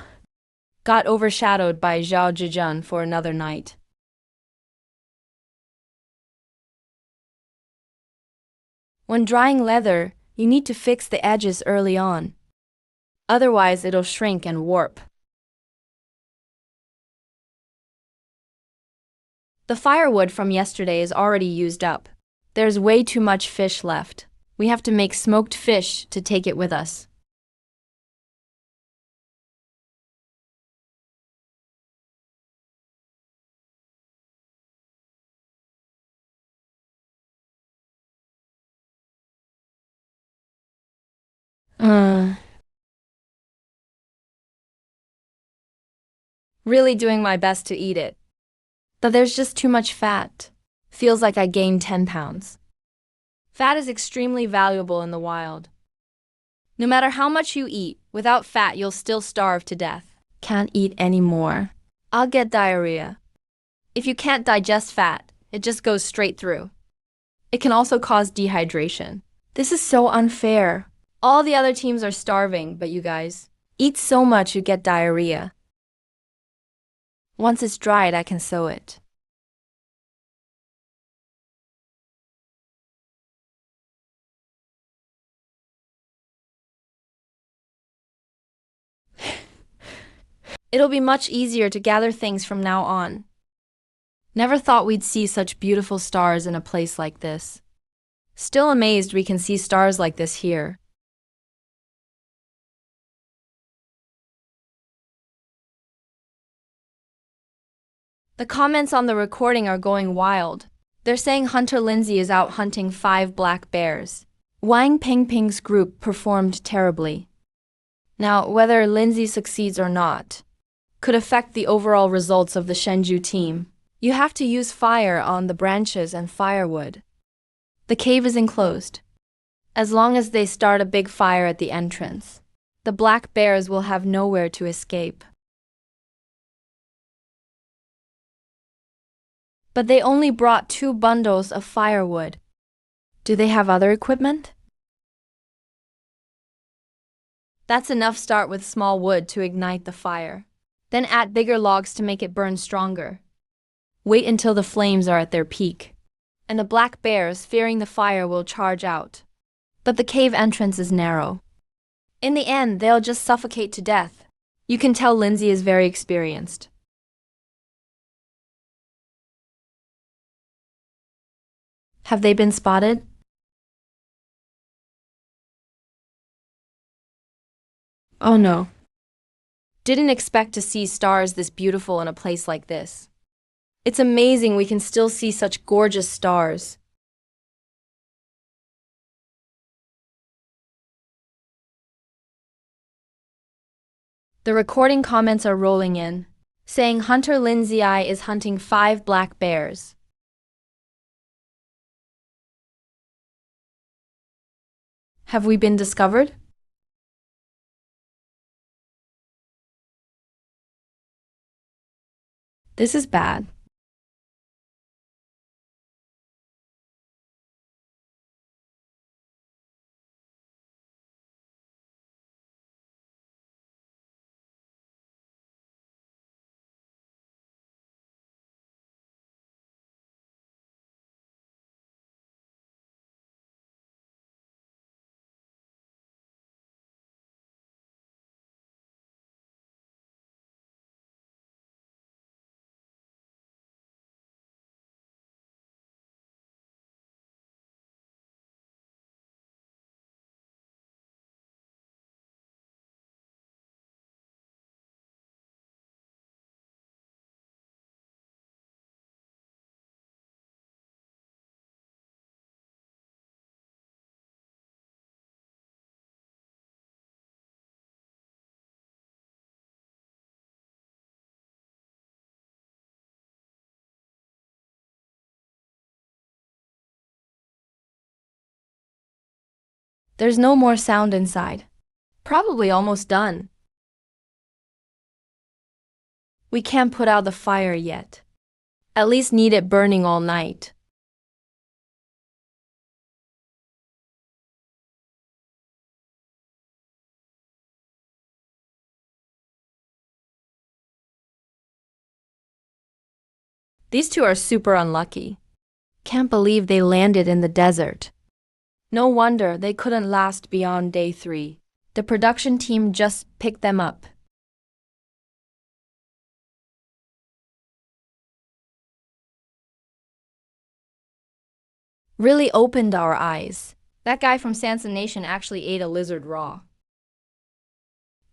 got overshadowed by Xiao Jiin for another night. When drying leather, you need to fix the edges early on. Otherwise, it'll shrink and warp. The firewood from yesterday is already used up. There's way too much fish left. We have to make smoked fish to take it with us. Really doing my best to eat it. But there's just too much fat. Feels like I gained 10 pounds. Fat is extremely valuable in the wild. No matter how much you eat, without fat you'll still starve to death. Can't eat anymore. I'll get diarrhea. If you can't digest fat, it just goes straight through. It can also cause dehydration. This is so unfair. All the other teams are starving, but you guys eat so much you get diarrhea. Once it's dried, I can sew it. It'll be much easier to gather things from now on. Never thought we'd see such beautiful stars in a place like this. Still amazed we can see stars like this here. The comments on the recording are going wild. They're saying Hunter Lindsay is out hunting 5 black bears. Wang Pingping's group performed terribly. Now, whether Lindsay succeeds or not could affect the overall results of the Shenzhou team. You have to use fire on the branches and firewood. The cave is enclosed. As long as they start a big fire at the entrance, the black bears will have nowhere to escape. But they only brought 2 bundles of firewood. Do they have other equipment? That's enough. Start with small wood to ignite the fire. Then add bigger logs to make it burn stronger. Wait until the flames are at their peak. And the black bears, fearing the fire, will charge out. But the cave entrance is narrow. In the end, they'll just suffocate to death. You can tell Lindsay is very experienced. Have they been spotted? Oh no. Didn't expect to see stars this beautiful in a place like this. It's amazing we can still see such gorgeous stars. The recording comments are rolling in, saying Hunter Lindsay is hunting 5 black bears. Have we been discovered? This is bad. There's no more sound inside. Probably almost done. We can't put out the fire yet. At least need it burning all night. These two are super unlucky. Can't believe they landed in the desert. No wonder they couldn't last beyond day 3. The production team just picked them up. Really opened our eyes. That guy from Sansa Nation actually ate a lizard raw.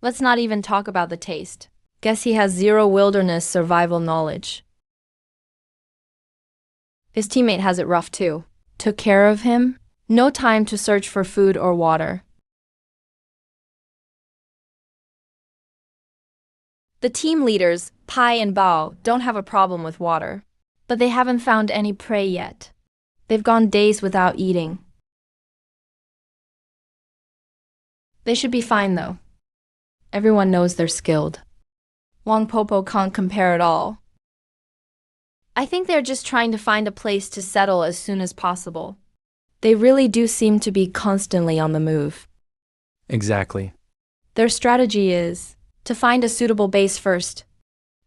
Let's not even talk about the taste. Guess he has zero wilderness survival knowledge. His teammate has it rough too. Took care of him? No time to search for food or water. The team leaders, Pai and Bao, don't have a problem with water. But they haven't found any prey yet. They've gone days without eating. They should be fine though. Everyone knows they're skilled. Wang Popo can't compare at all. I think they're just trying to find a place to settle as soon as possible. They really do seem to be constantly on the move. Exactly. Their strategy is to find a suitable base first.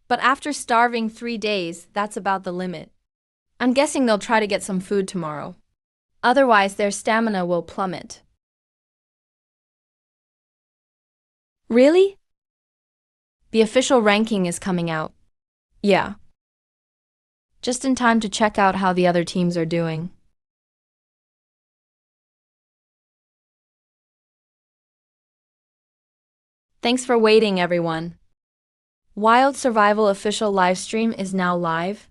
But after starving 3 days, that's about the limit. I'm guessing they'll try to get some food tomorrow. Otherwise, their stamina will plummet. Really? The official ranking is coming out. Yeah. Just in time to check out how the other teams are doing. Thanks for waiting, everyone. Wild Survival official livestream is now live.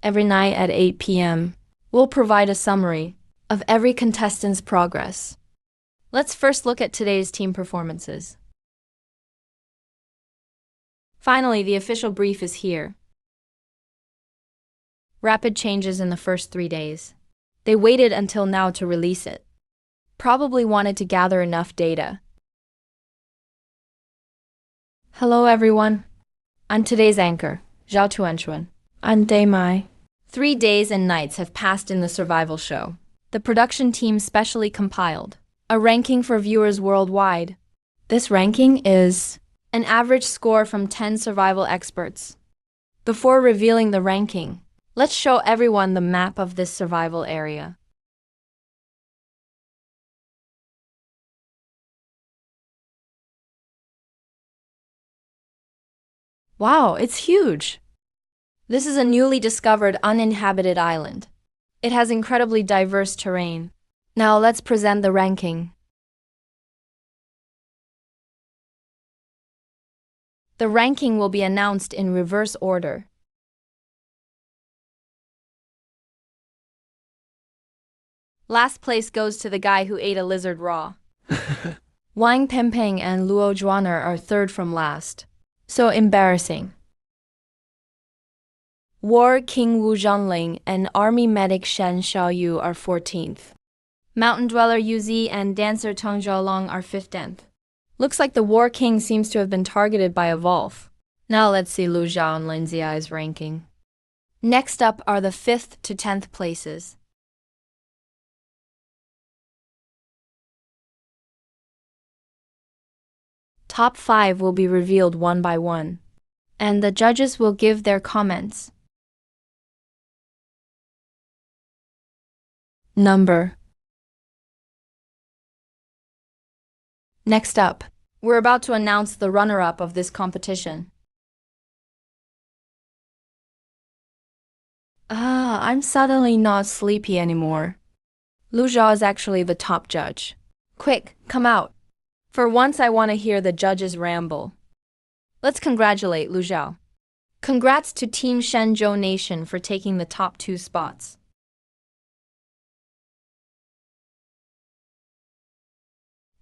Every night at 8 p.m., we'll provide a summary of every contestant's progress. Let's first look at today's team performances. Finally, the official brief is here. Rapid changes in the first 3 days. They waited until now to release it. Probably wanted to gather enough data. Hello everyone. I'm today's anchor, Xiao Jiin. On day my 3 days and nights have passed in the survival show. The production team specially compiled a ranking for viewers worldwide. This ranking is an average score from 10 survival experts. Before revealing the ranking, let's show everyone the map of this survival area. Wow, it's huge! This is a newly discovered uninhabited island. It has incredibly diverse terrain. Now let's present the ranking. The ranking will be announced in reverse order. Last place goes to the guy who ate a lizard raw. Wang Pengpeng and Luo Zhuaner are third from last. So embarrassing. War King Wu Zhongling and Army Medic Shen Xiaoyu are 14th. Mountain Dweller Yuzi and Dancer Tong Zhaolong are 15th. Looks like the War King seems to have been targeted by a Wolf. Now let's see Lu Zhao and Lin Ziai's ranking. Next up are the 5th to 10th places. Top 5 will be revealed one by one, and the judges will give their comments. Number. Next up, we're about to announce the runner-up of this competition. I'm suddenly not sleepy anymore. Lu Zhao is actually the top judge. Quick, come out. For once I want to hear the judges ramble. Let's congratulate Lu Zhao. Congrats to Team Shenzhou Nation for taking the top 2 spots.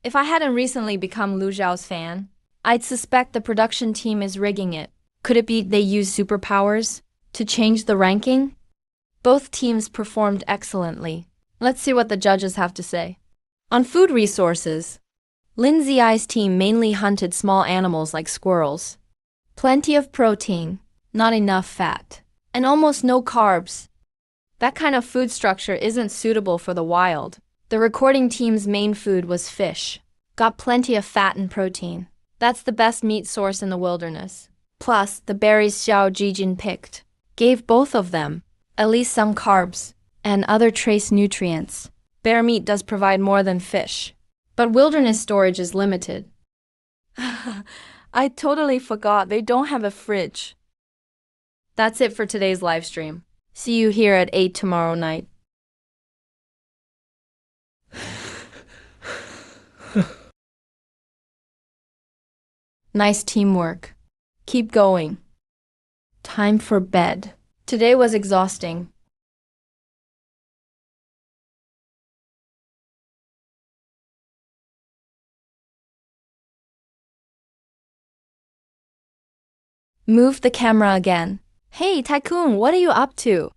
If I hadn't recently become Lu Zhao's fan, I'd suspect the production team is rigging it. Could it be they use superpowers to change the ranking? Both teams performed excellently. Let's see what the judges have to say. On food resources, Lin Ziai's team mainly hunted small animals like squirrels. Plenty of protein, not enough fat, and almost no carbs. That kind of food structure isn't suitable for the wild. The recording team's main food was fish. Got plenty of fat and protein. That's the best meat source in the wilderness. Plus, the berries Xiao Jiin picked gave both of them at least some carbs and other trace nutrients. Bear meat does provide more than fish, but wilderness storage is limited. I totally forgot they don't have a fridge. That's it for today's live stream. See you here at 8 tomorrow night. Nice teamwork. Keep going. Time for bed. Today was exhausting. Move the camera again. Hey, Tycoon, what are you up to?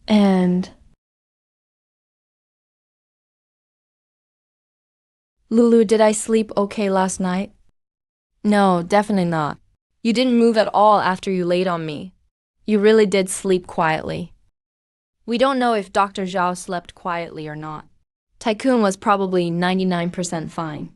And Lulu, did I sleep okay last night? No, definitely not. You didn't move at all after you laid on me. You really did sleep quietly. We don't know if Dr. Zhao slept quietly or not. Tycoon was probably 99% fine.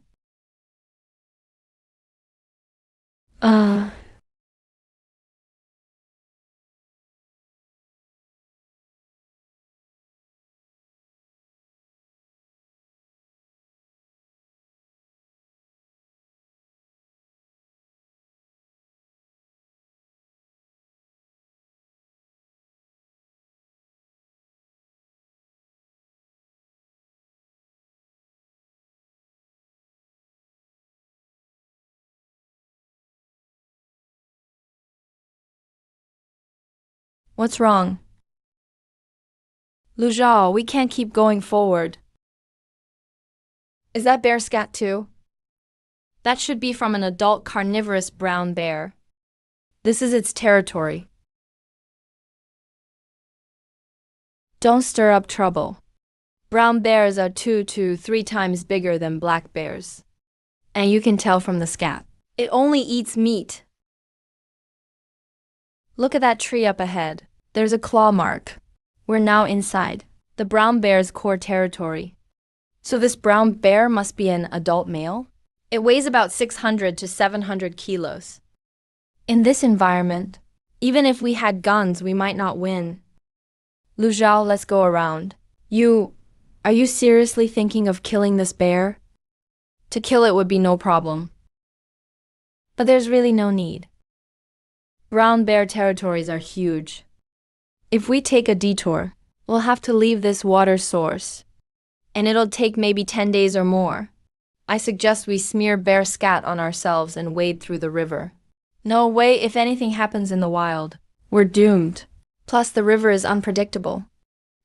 What's wrong? Lu Zhao, we can't keep going forward. Is that bear scat too? That should be from an adult carnivorous brown bear. This is its territory. Don't stir up trouble. Brown bears are 2 to 3 times bigger than black bears. And you can tell from the scat. It only eats meat. Look at that tree up ahead. There's a claw mark. We're now inside the brown bear's core territory. So this brown bear must be an adult male? It weighs about 600 to 700 kilos. In this environment, even if we had guns, we might not win. Lu Zhao, let's go around. Are you seriously thinking of killing this bear? To kill it would be no problem. But there's really no need. Brown bear territories are huge. If we take a detour, we'll have to leave this water source. And it'll take maybe 10 days or more. I suggest we smear bear scat on ourselves and wade through the river. No way, if anything happens in the wild, we're doomed. Plus, the river is unpredictable.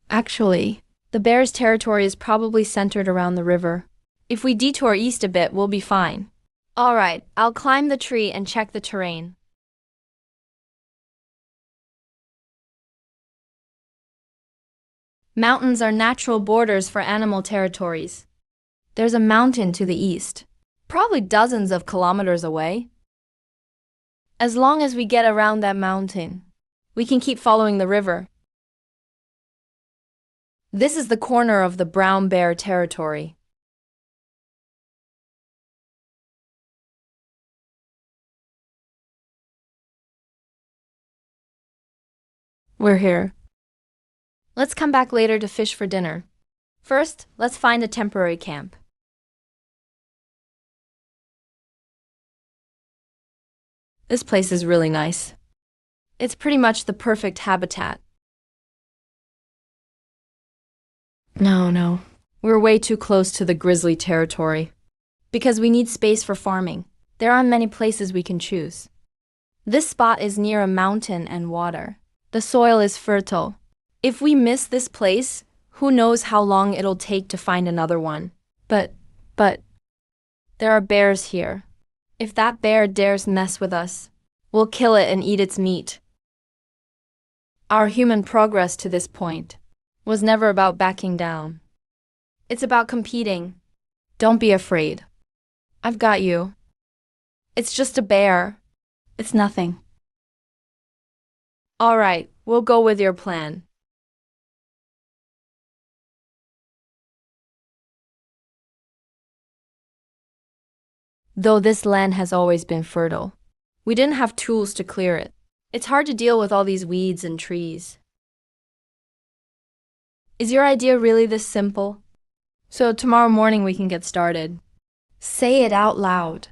Actually, the bear's territory is probably centered around the river. If we detour east a bit, we'll be fine. Alright, I'll climb the tree and check the terrain. Mountains are natural borders for animal territories. There's a mountain to the east, probably dozens of kilometers away. As long as we get around that mountain, we can keep following the river. This is the corner of the brown bear territory. We're here. Let's come back later to fish for dinner. First, let's find a temporary camp. This place is really nice. It's pretty much the perfect habitat. No. We're way too close to the grizzly territory. Because we need space for farming. There aren't many places we can choose. This spot is near a mountain and water. The soil is fertile. If we miss this place, who knows how long it'll take to find another one. But, there are bears here. If that bear dares mess with us, we'll kill it and eat its meat. Our human progress to this point was never about backing down. It's about competing. Don't be afraid. I've got you. It's just a bear. It's nothing. All right, we'll go with your plan. though this land has always been fertile. We didn't have tools to clear it. It's hard to deal with all these weeds and trees. Is your idea really this simple? So tomorrow morning we can get started. Say it out loud.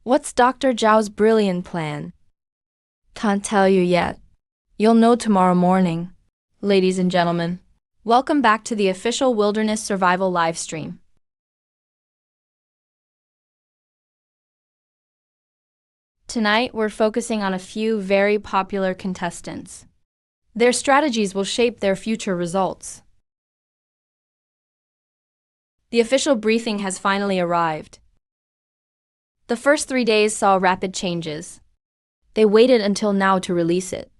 What's Dr. Zhao's brilliant plan? Can't tell you yet. You'll know tomorrow morning. Ladies and gentlemen, welcome back to the official Wilderness Survival livestream. Tonight, we're focusing on a few very popular contestants. Their strategies will shape their future results. The official briefing has finally arrived. The first 3 days saw rapid changes. They waited until now to release it,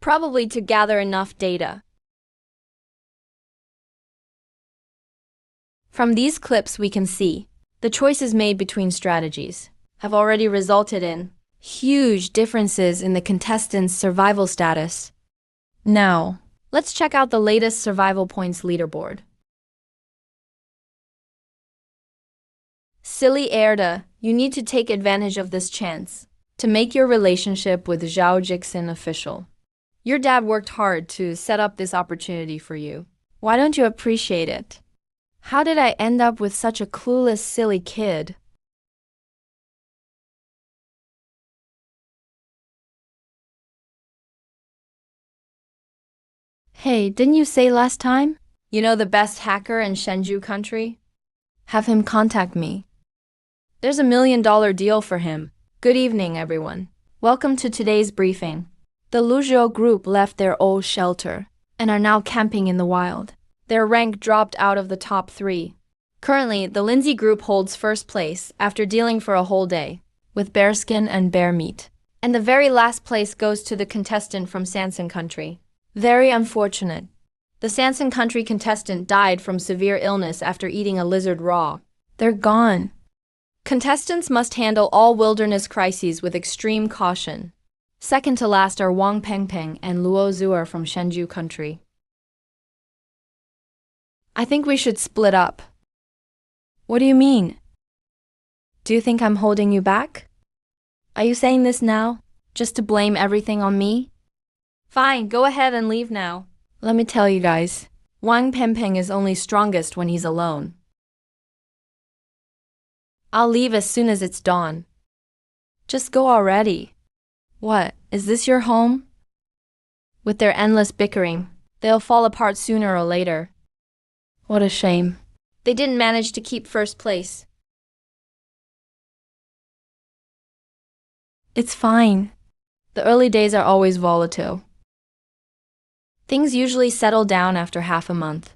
probably to gather enough data. From these clips we can see, the choices made between strategies have already resulted in huge differences in the contestants' survival status. Now, let's check out the latest survival points leaderboard. Silly Erda, you need to take advantage of this chance to make your relationship with Xiao Jiin official. Your dad worked hard to set up this opportunity for you. Why don't you appreciate it? How did I end up with such a clueless, silly kid? Hey, didn't you say last time? You know the best hacker in Shenzhu country? Have him contact me. There's $1 million deal for him. Good evening, everyone. Welcome to today's briefing. The Luja group left their old shelter and are now camping in the wild. Their rank dropped out of the top 3. Currently, the Lindsay group holds first place after dealing for a whole day with bearskin and bear meat. And the very last place goes to the contestant from Sansan country. Very unfortunate. The Sansan country contestant died from severe illness after eating a lizard raw. They're gone. Contestants must handle all wilderness crises with extreme caution. Second to last are Wang Pengpeng and Luo Zuer from Shenzhou country. I think we should split up. What do you mean? Do you think I'm holding you back? Are you saying this now, just to blame everything on me? Fine, go ahead and leave now. Let me tell you guys, Wang Pengpeng is only strongest when he's alone. I'll leave as soon as it's dawn. Just go already. What, is this your home? With their endless bickering, they'll fall apart sooner or later. What a shame. They didn't manage to keep first place. It's fine. The early days are always volatile. Things usually settle down after half a month.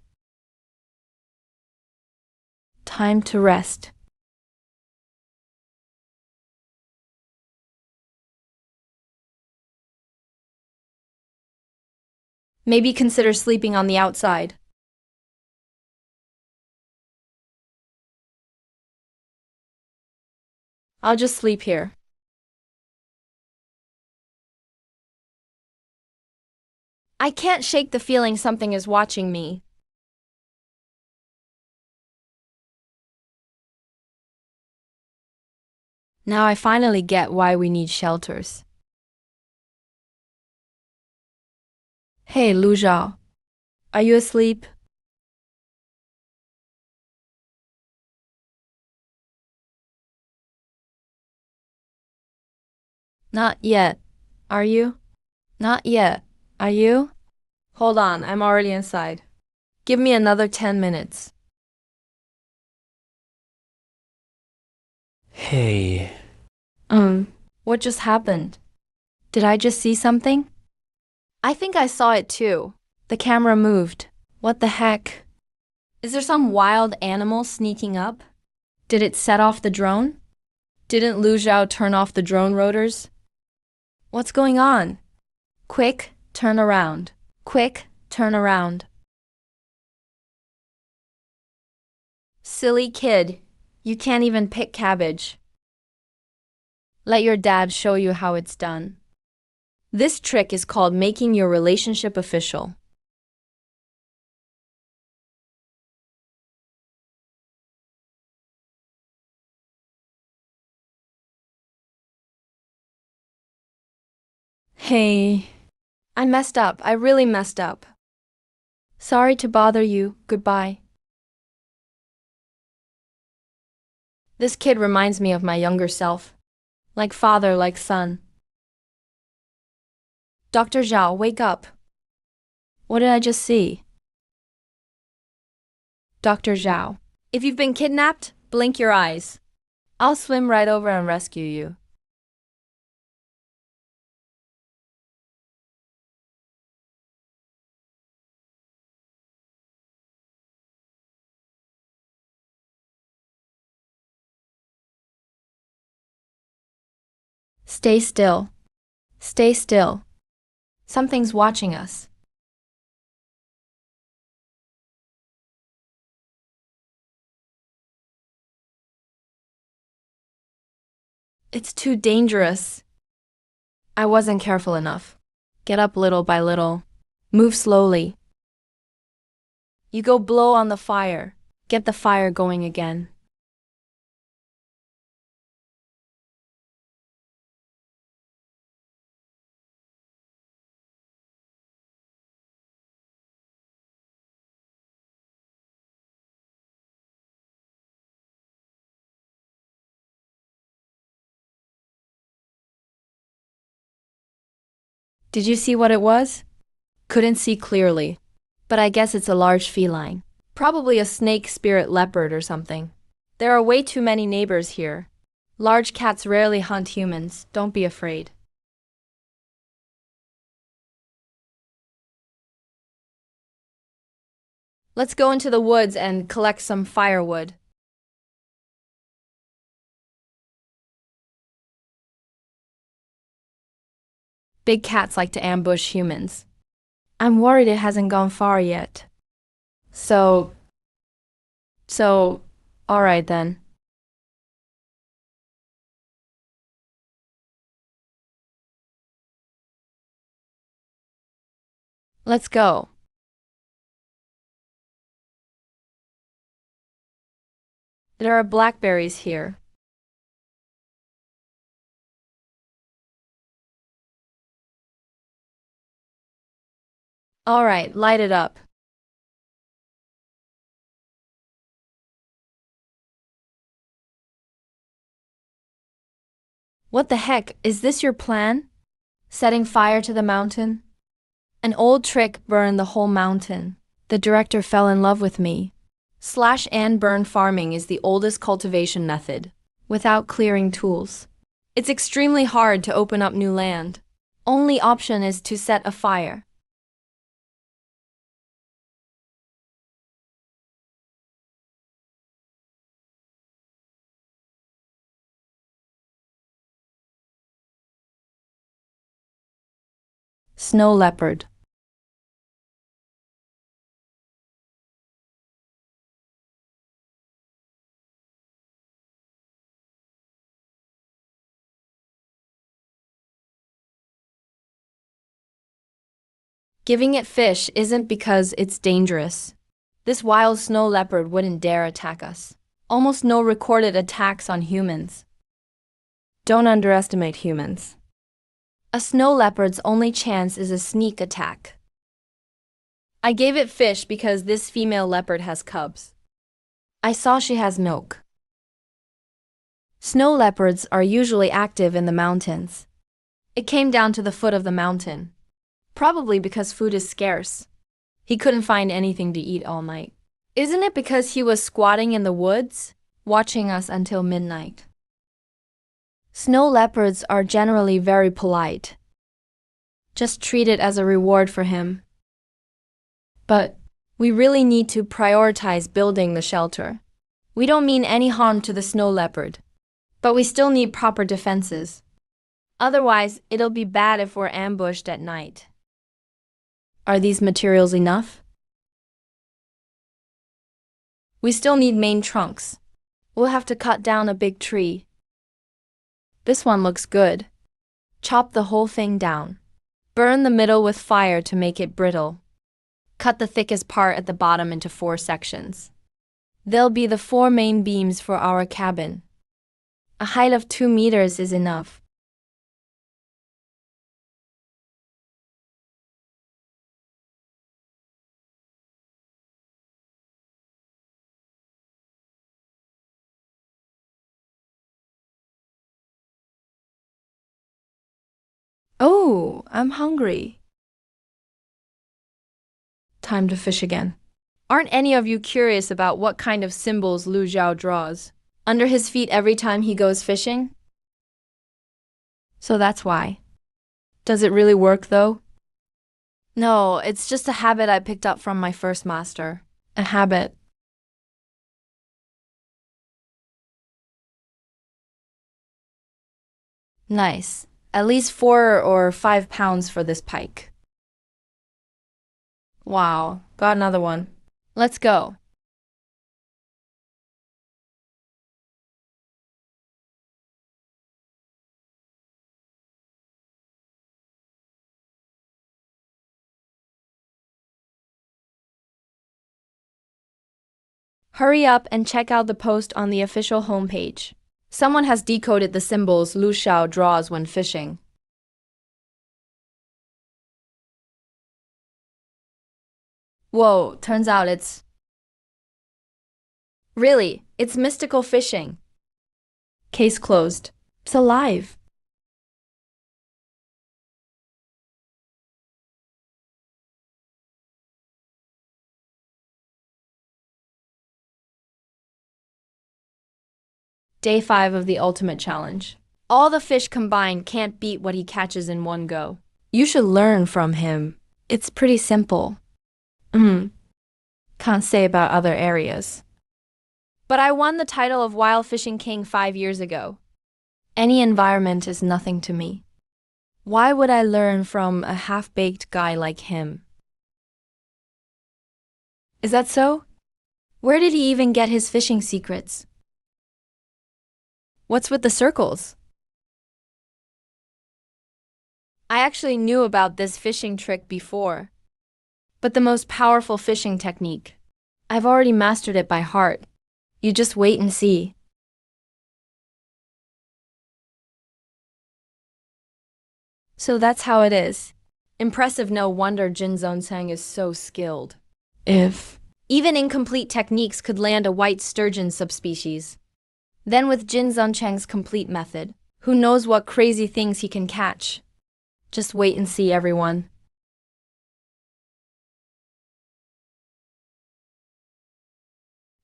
Time to rest. Maybe consider sleeping on the outside. I'll just sleep here. I can't shake the feeling something is watching me. Now I finally get why we need shelters. Hey, Lu Zhao. Are you asleep? Not yet. Are you? Not yet. Are you? Hold on, I'm already inside. Give me another 10 minutes. Hey. What just happened? Did I just see something? I think I saw it too. The camera moved. What the heck? Is there some wild animal sneaking up? Did it set off the drone? Didn't Lu Zhao turn off the drone rotors? What's going on? Quick, turn around. Quick, turn around. Silly kid, you can't even pick cabbage. Let your dad show you how it's done. This trick is called making your relationship official. Hey, I messed up. I really messed up. Sorry to bother you. Goodbye. This kid reminds me of my younger self. Like father, like son. Dr. Zhao, wake up. What did I just see? Dr. Zhao. If you've been kidnapped, blink your eyes. I'll swim right over and rescue you. Stay still. Stay still. Something's watching us. It's too dangerous. I wasn't careful enough. Get up little by little. Move slowly. You go blow on the fire. Get the fire going again. Did you see what it was? Couldn't see clearly, but I guess it's a large feline. Probably a snake spirit leopard or something. There are way too many neighbors here. Large cats rarely hunt humans. Don't be afraid. Let's go into the woods and collect some firewood. Big cats like to ambush humans. I'm worried it hasn't gone far yet. So, all right then. Let's go. There are blackberries here. All right, light it up. What the heck, is this your plan? Setting fire to the mountain? An old trick burned the whole mountain. The director fell in love with me. Slash and burn farming is the oldest cultivation method, without clearing tools. It's extremely hard to open up new land. Only option is to set a fire. Snow leopard. Giving it fish isn't because it's dangerous. This wild snow leopard wouldn't dare attack us. Almost no recorded attacks on humans. Don't underestimate humans. A snow leopard's only chance is a sneak attack. I gave it fish because this female leopard has cubs. I saw she has milk. Snow leopards are usually active in the mountains. It came down to the foot of the mountain. Probably because food is scarce. He couldn't find anything to eat all night. Isn't it because he was squatting in the woods, watching us until midnight? Snow leopards are generally very polite. Just treat it as a reward for him. But we really need to prioritize building the shelter. We don't mean any harm to the snow leopard, but we still need proper defenses. Otherwise, it'll be bad if we're ambushed at night. Are these materials enough? We still need main trunks. We'll have to cut down a big tree. This one looks good. Chop the whole thing down. Burn the middle with fire to make it brittle. Cut the thickest part at the bottom into 4 sections. They'll be the 4 main beams for our cabin. A height of 2 meters is enough. Oh, I'm hungry. Time to fish again. Aren't any of you curious about what kind of symbols Lu Zhao draws under his feet every time he goes fishing? So that's why. Does it really work though? No, it's just a habit I picked up from my first master. A habit. Nice. At least 4 or 5 pounds for this pike. Wow, got another one. Let's go. Hurry up and check out the post on the official homepage. Someone has decoded the symbols Lu Xiao draws when fishing. Whoa, turns out it's… Really, it's mystical fishing. Case closed. It's alive. Day 5 of the ultimate challenge. All the fish combined can't beat what he catches in one go. You should learn from him. It's pretty simple. Can't say about other areas. But I won the title of Wild Fishing King 5 years ago. Any environment is nothing to me. Why would I learn from a half-baked guy like him? Is that so? Where did he even get his fishing secrets? What's with the circles? I actually knew about this fishing trick before, but the most powerful fishing technique. I've already mastered it by heart. You just wait and see. So that's how it is. Impressive, no wonder Jin Zhongcheng is so skilled. If even incomplete techniques could land a white sturgeon subspecies. Then with Jin Zhongcheng's complete method, who knows what crazy things he can catch? Just wait and see, everyone.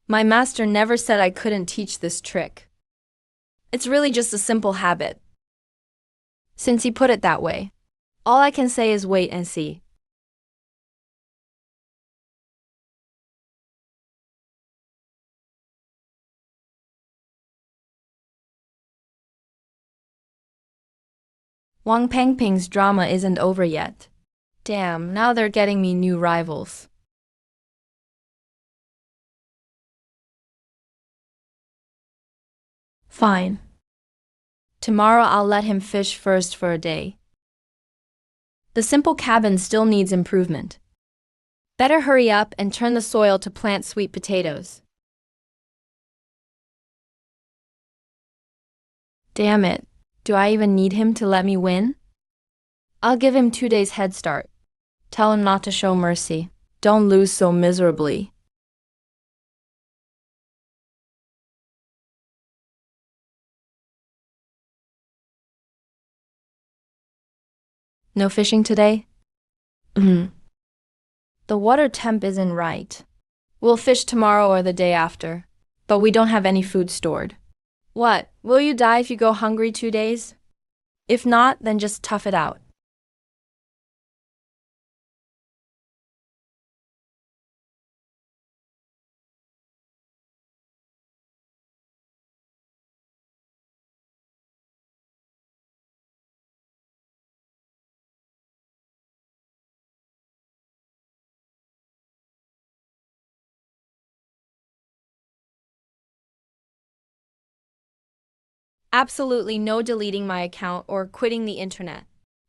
My master never said I couldn't teach this trick. It's really just a simple habit. Since he put it that way, all I can say is wait and see. Wang Pengping's drama isn't over yet. Damn, now they're getting me new rivals. Fine. Tomorrow I'll let him fish first for a day. The simple cabin still needs improvement. Better hurry up and turn the soil to plant sweet potatoes. Damn it, do I even need him to let me win? I'll give him 2 days head start. Tell him not to show mercy. Don't lose so miserably. No fishing today? The water temp isn't right. We'll fish tomorrow or the day after, but we don't have any food stored. What, will you die if you go hungry 2 days? If not, then just tough it out. Absolutely no deleting my account or quitting the internet.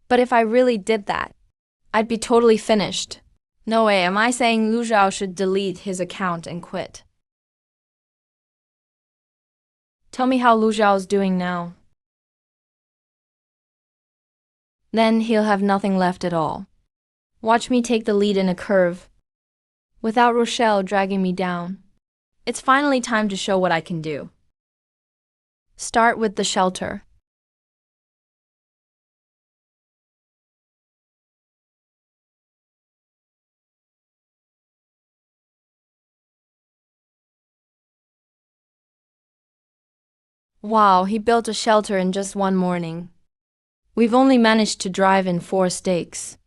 But if I really did that, I'd be totally finished. No way, am I saying Lu Zhao should delete his account and quit? Tell me how Lu Zhao's doing now. Then he'll have nothing left at all. Watch me take the lead in a curve, without Rochelle dragging me down. It's finally time to show what I can do. Start with the shelter. Wow, he built a shelter in just one morning. We've only managed to drive in 4 stakes.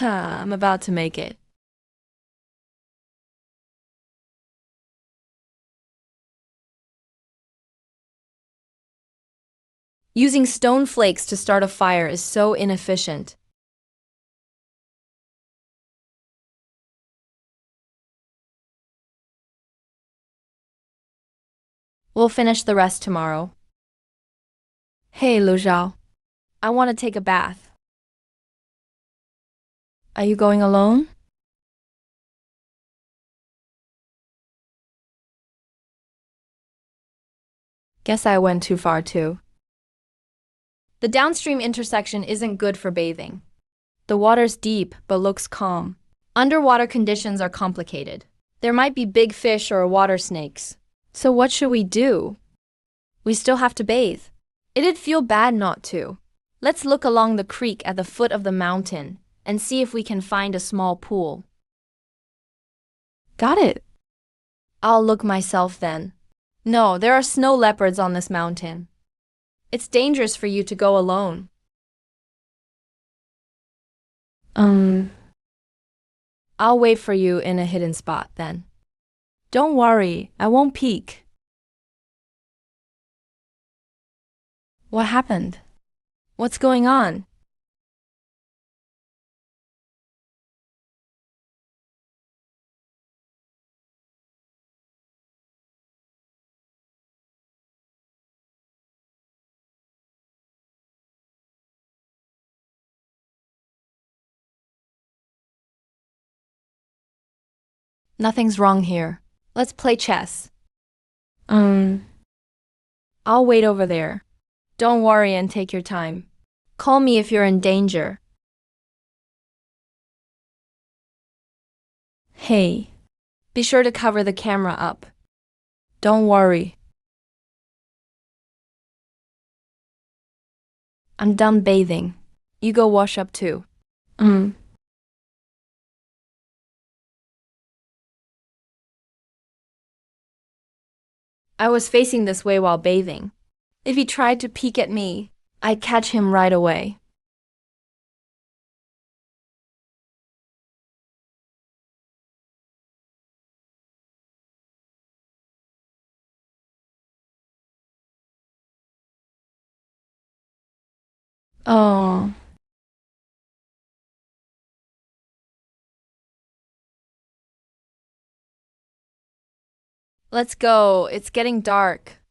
I'm about to make it. Using stone flakes to start a fire is so inefficient. We'll finish the rest tomorrow. Hey, Luja, I want to take a bath. Are you going alone? Guess I went too far too. The downstream intersection isn't good for bathing. The water's deep but looks calm. Underwater conditions are complicated. There might be big fish or water snakes. So what should we do? We still have to bathe. It'd feel bad not to. Let's look along the creek at the foot of the mountain and see if we can find a small pool. Got it. I'll look myself then. No, there are snow leopards on this mountain. It's dangerous for you to go alone. I'll wait for you in a hidden spot then. Don't worry, I won't peek. What happened? What's going on? Nothing's wrong here. Let's play chess. I'll wait over there. Don't worry and take your time. Call me if you're in danger. Hey, be sure to cover the camera up. Don't worry. I'm done bathing. You go wash up too. I was facing this way while bathing. If he tried to peek at me, I'd catch him right away. Oh. Let's go. It's getting dark.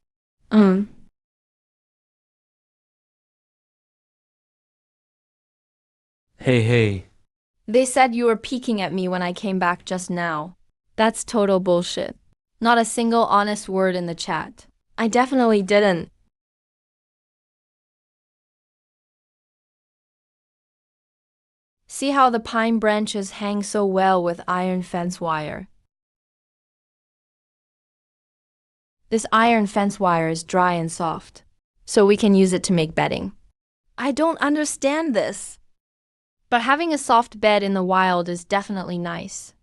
Hey. They said you were peeking at me when I came back just now. That's total bullshit. Not a single honest word in the chat. I definitely didn't. See how the pine branches hang so well with iron fence wire. This iron fence wire is dry and soft, so we can use it to make bedding. I don't understand this. But having a soft bed in the wild is definitely nice.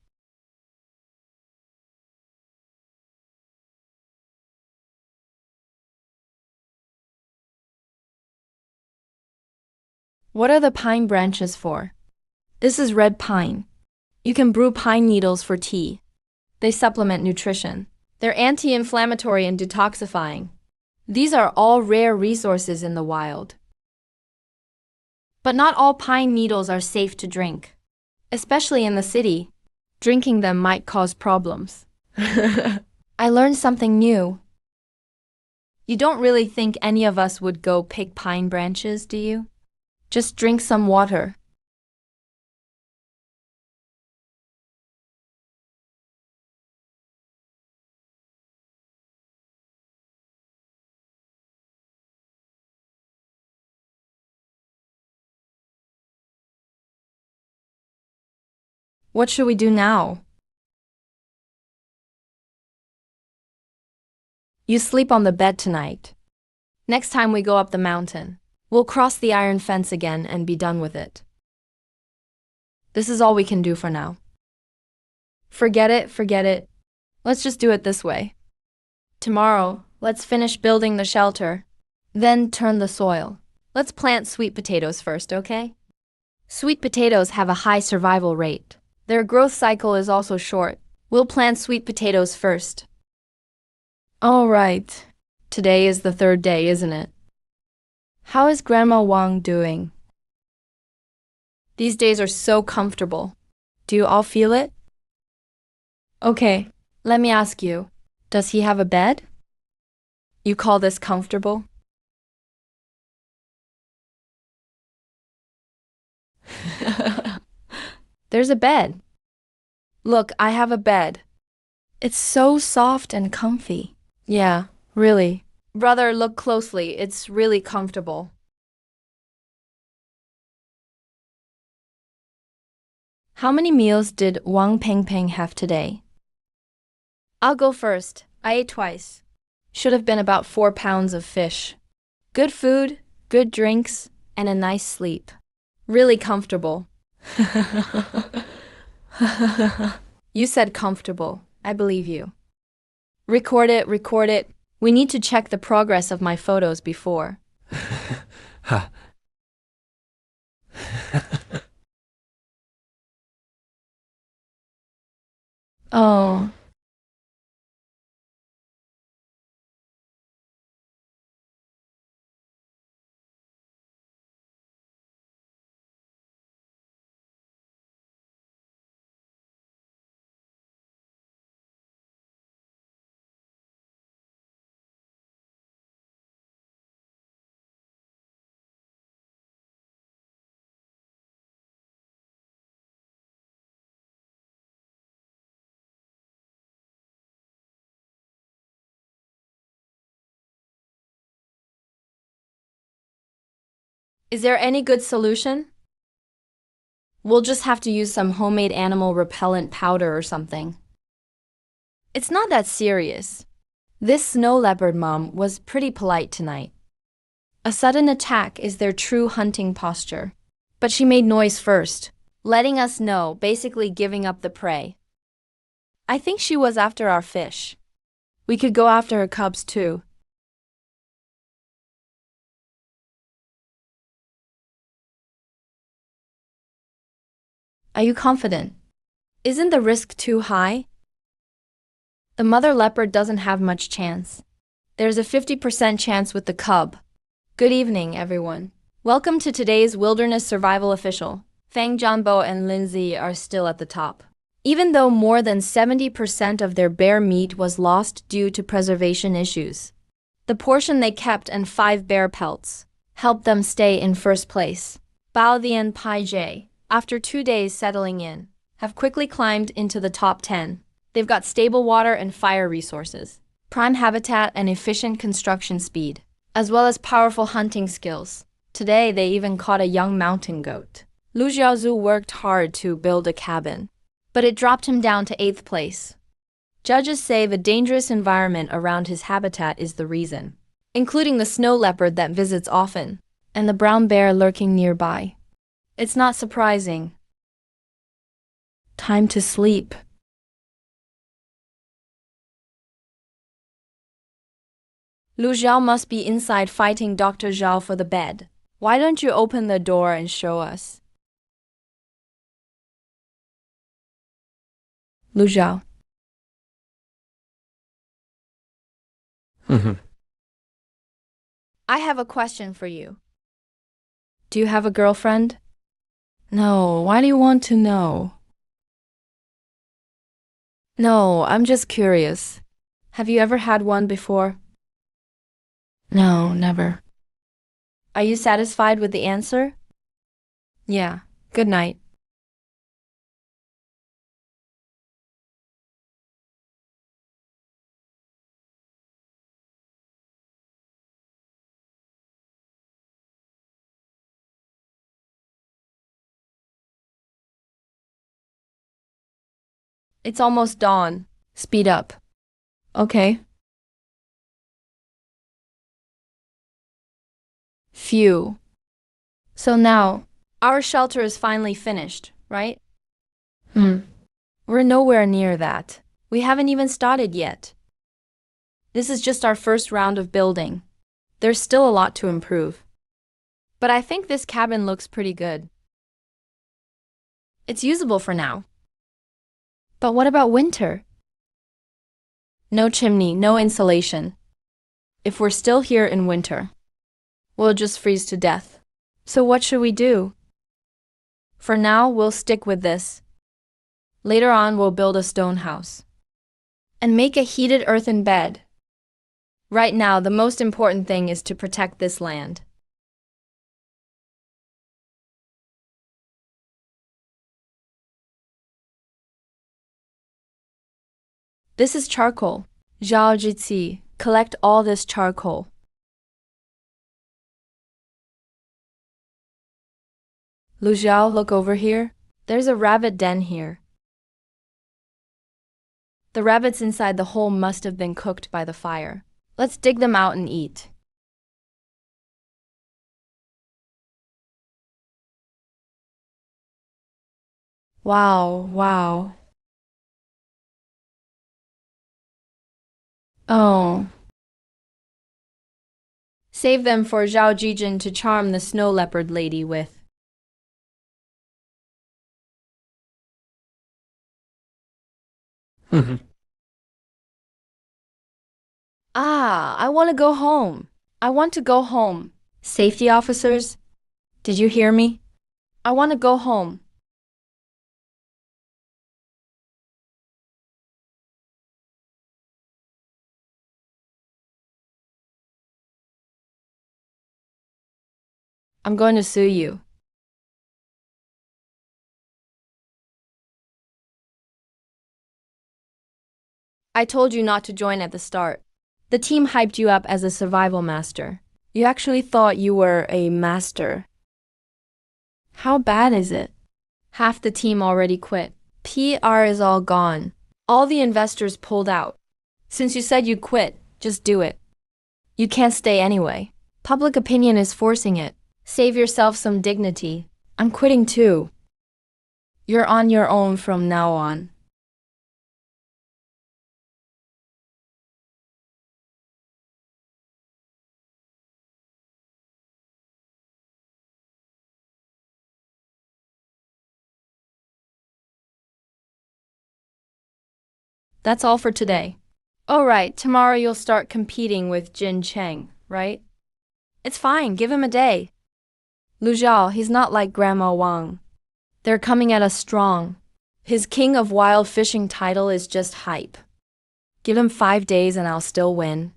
What are the pine branches for? This is red pine. You can brew pine needles for tea. They supplement nutrition. They're anti-inflammatory and detoxifying. These are all rare resources in the wild. But not all pine needles are safe to drink. Especially in the city. Drinking them might cause problems. I learned something new. You don't really think any of us would go pick pine branches, do you? Just drink some water. What should we do now? You sleep on the bed tonight. Next time we go up the mountain, we'll cross the iron fence again and be done with it. This is all we can do for now. Forget it, forget it. Let's just do it this way. Tomorrow, let's finish building the shelter. Then turn the soil. Let's plant sweet potatoes first, okay? Sweet potatoes have a high survival rate. Their growth cycle is also short. We'll plant sweet potatoes first. All right. Today is the third day, isn't it? How is Grandma Wang doing? These days are so comfortable. Do you all feel it? Okay, let me ask you. Does he have a bed? You call this comfortable? There's a bed. Look, I have a bed. It's so soft and comfy. Yeah, really. Brother, look closely. It's really comfortable. How many meals did Wang Pengpeng have today? I'll go first. I ate twice. Should have been about 4 pounds of fish. Good food, good drinks, and a nice sleep. Really comfortable. You said comfortable. I believe you. Record it, record it. We need to check the progress of my photos before. Ha. Oh. Is there any good solution? We'll just have to use some homemade animal repellent powder or something. It's not that serious. This snow leopard mom was pretty polite tonight. A sudden attack is their true hunting posture. But she made noise first, letting us know, basically giving up the prey. I think she was after our fish. We could go after her cubs too. Are you confident? Isn't the risk too high? The mother leopard doesn't have much chance. There's a 50% chance with the cub. Good evening, everyone. Welcome to today's Wilderness Survival Official. Fang Jianbo and Lindsay are still at the top. Even though more than 70% of their bear meat was lost due to preservation issues, the portion they kept and 5 bear pelts helped them stay in first place. Bao Di and Pai Jie, after 2 days settling in, have quickly climbed into the top 10. They've got stable water and fire resources, prime habitat and efficient construction speed, as well as powerful hunting skills. Today, they even caught a young mountain goat. Lu Xiaozu worked hard to build a cabin, but it dropped him down to 8th place. Judges say the dangerous environment around his habitat is the reason, including the snow leopard that visits often, and the brown bear lurking nearby. It's not surprising. Time to sleep. Lu Xiao must be inside fighting Dr. Zhao for the bed. Why don't you open the door and show us? Lu Xiao. I have a question for you. Do you have a girlfriend? No, why do you want to know? No, I'm just curious. Have you ever had one before? No, never. Are you satisfied with the answer? Yeah. Good night. It's almost dawn. Speed up. Okay. Phew. So now, our shelter is finally finished. right? We're nowhere near that. We haven't even started yet. This is just our first round of building. There's still a lot to improve. But I think this cabin looks pretty good. It's usable for now. But what about winter? No chimney, no insulation. If we're still here in winter, we'll just freeze to death. So what should we do? For now, we'll stick with this. Later on, we'll build a stone house. And make a heated earthen bed. Right now, the most important thing is to protect this land. This is charcoal. Xiao Jiin. Collect all this charcoal. Lu Xiao, look over here. There's a rabbit den here. The rabbits inside the hole must have been cooked by the fire. Let's dig them out and eat. Wow. Oh. Save them for Xiao Jiin to charm the snow leopard lady with. I want to go home. I want to go home. Safety officers, did you hear me? I want to go home. I'm going to sue you. I told you not to join at the start. The team hyped you up as a survival master. You actually thought you were a master. How bad is it? Half the team already quit. PR is all gone. All the investors pulled out. Since you said you'd quit, just do it. You can't stay anyway. Public opinion is forcing it. Save yourself some dignity. I'm quitting too. You're on your own from now on. That's all for today. Oh right, tomorrow you'll start competing with Jin Cheng, right? It's fine, give him a day. Lu Zhao, he's not like Grandma Wang. They're coming at us strong. His King of Wild Fishing title is just hype. Give him 5 days and I'll still win.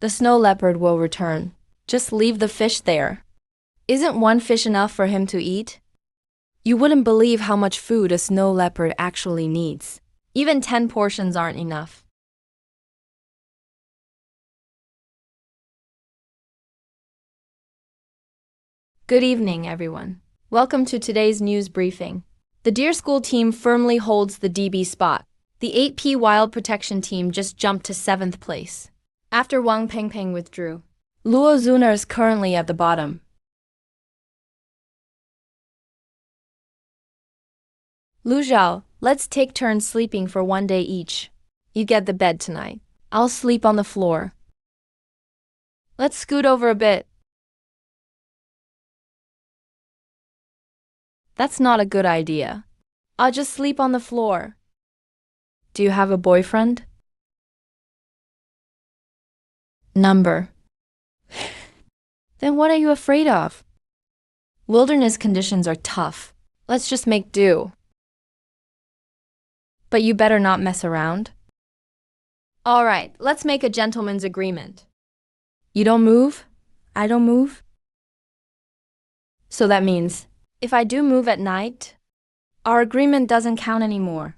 The snow leopard will return. Just leave the fish there. Isn't one fish enough for him to eat? You wouldn't believe how much food a snow leopard actually needs. Even 10 portions aren't enough. Good evening, everyone. Welcome to today's news briefing. The Deer School team firmly holds the DB spot. The 8P Wild Protection team just jumped to 7th place. After Wang Pengpeng withdrew, Luo Zuner is currently at the bottom. Lu Zhao, let's take turns sleeping for 1 day each. You get the bed tonight. I'll sleep on the floor. Let's scoot over a bit. That's not a good idea. I'll just sleep on the floor. Do you have a boyfriend? Number. Then what are you afraid of? Wilderness conditions are tough. Let's just make do. But you better not mess around. All right, let's make a gentleman's agreement. You don't move, I don't move. So that means, if I do move at night, our agreement doesn't count anymore.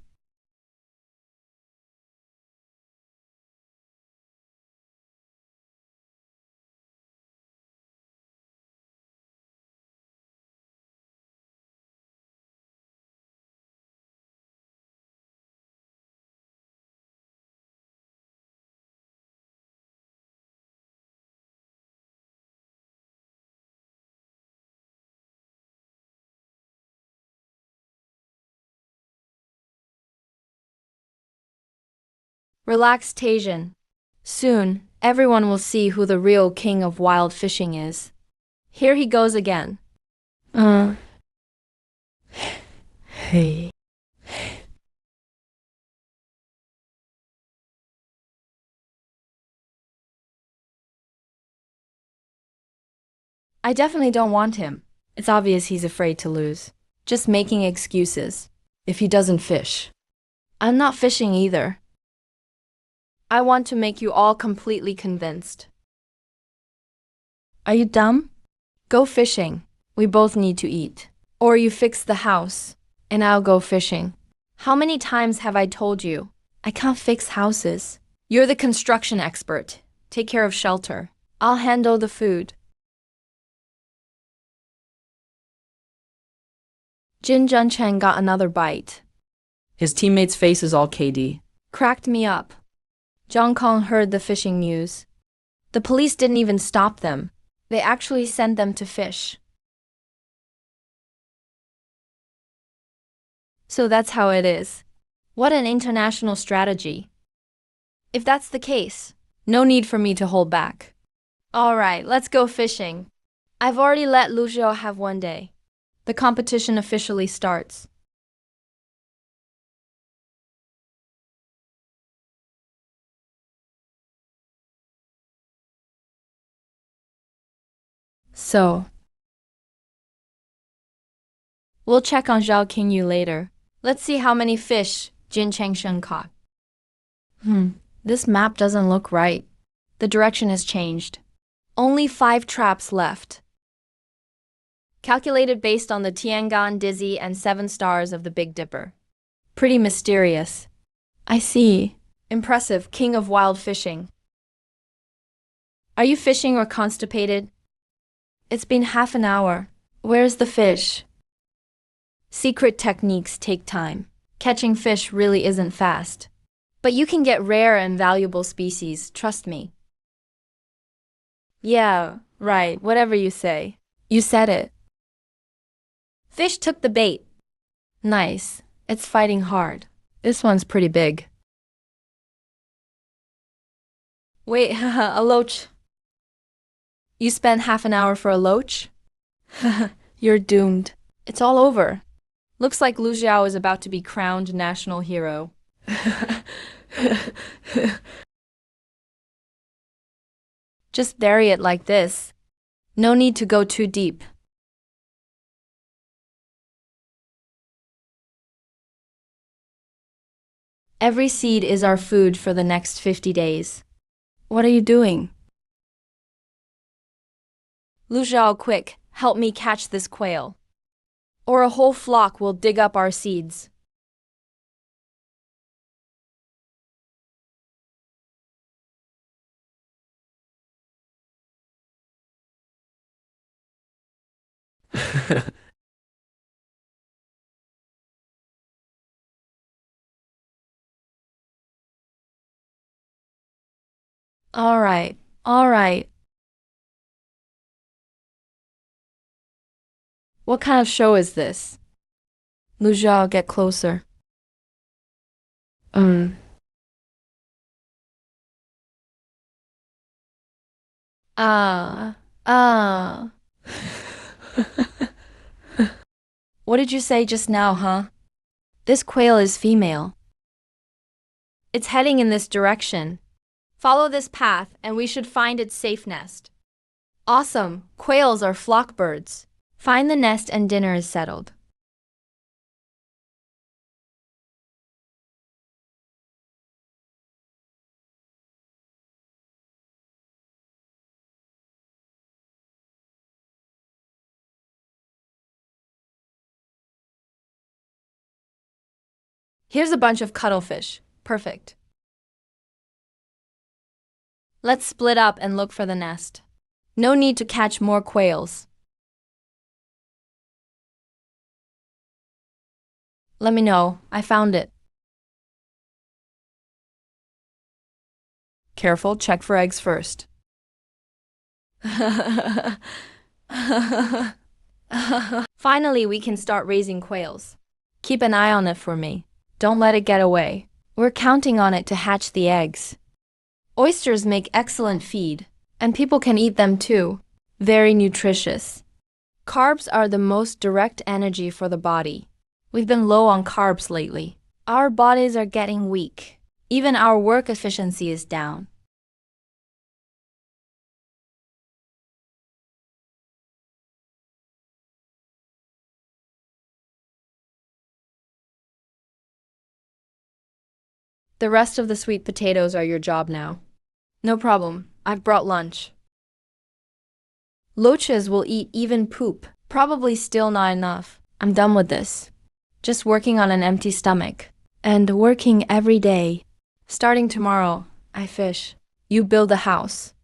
Relax, Tajian. Soon, everyone will see who the real king of wild fishing is. Here he goes again. Hey. I definitely don't want him. It's obvious he's afraid to lose. Just making excuses. If he doesn't fish. I'm not fishing either. I want to make you all completely convinced. Are you dumb? Go fishing. We both need to eat. Or you fix the house, and I'll go fishing. How many times have I told you? I can't fix houses. You're the construction expert. Take care of shelter. I'll handle the food. Jin Junchen got another bite. His teammate's face is all KD. Cracked me up. Zhang Kong heard the fishing news. The police didn't even stop them. They actually sent them to fish. So that's how it is. What an international strategy. If that's the case, no need for me to hold back. All right, let's go fishing. I've already let Luja have one day. The competition officially starts. So, we'll check on Zhao Qingyu later. Let's see how many fish Jin Chengsheng caught. This map doesn't look right. The direction has changed. Only 5 traps left. Calculated based on the Tiangan, Dizzy, and 7 stars of the Big Dipper. Pretty mysterious. I see. Impressive, king of wild fishing. Are you fishing or constipated? It's been half an hour. Where's the fish? Secret techniques take time. Catching fish really isn't fast. But you can get rare and valuable species, trust me. Yeah, right, whatever you say. You said it. Fish took the bait. Nice. It's fighting hard. This one's pretty big. Wait, a loach. You spent half an hour for a loach? You're doomed. It's all over. Looks like Lu Xiao is about to be crowned national hero. Just bury it like this. No need to go too deep. Every seed is our food for the next 50 days. What are you doing? Lu Xiao, quick, help me catch this quail. Or a whole flock will dig up our seeds. All right, all right. What kind of show is this? Lu Xiao, get closer. Ah. What did you say just now, huh? This quail is female. It's heading in this direction. Follow this path and we should find its safe nest. Awesome! Quails are flock birds. Find the nest and dinner is settled. Here's a bunch of cuttlefish. Perfect. Let's split up and look for the nest. No need to catch more quails. Let me know. I found it. Careful, check for eggs first. Finally, we can start raising quails. Keep an eye on it for me. Don't let it get away. We're counting on it to hatch the eggs. Oysters make excellent feed, and people can eat them too. Very nutritious. Carbs are the most direct energy for the body. We've been low on carbs lately. Our bodies are getting weak. Even our work efficiency is down. The rest of the sweet potatoes are your job now. No problem. I've brought lunch. Loaches will eat even poop. Probably still not enough. I'm done with this. Just working on an empty stomach. And working every day. Starting tomorrow, I fish. You build a house.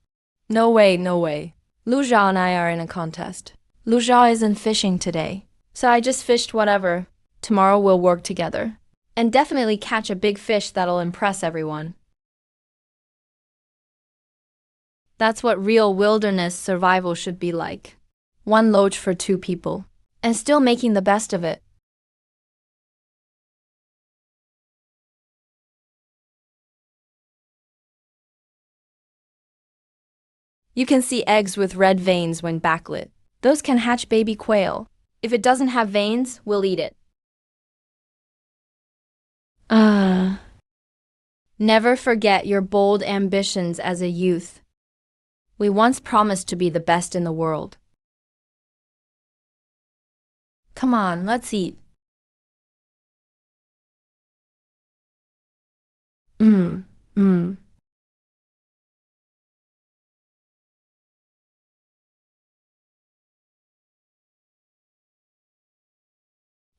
No way, no way. Luja and I are in a contest. Luja isn't fishing today, so I just fished whatever. Tomorrow we'll work together. And definitely catch a big fish that'll impress everyone. That's what real wilderness survival should be like. One loach for 2 people. And still making the best of it. You can see eggs with red veins when backlit. Those can hatch baby quail. If it doesn't have veins, we'll eat it. Never forget your bold ambitions as a youth. We once promised to be the best in the world. Come on, let's eat.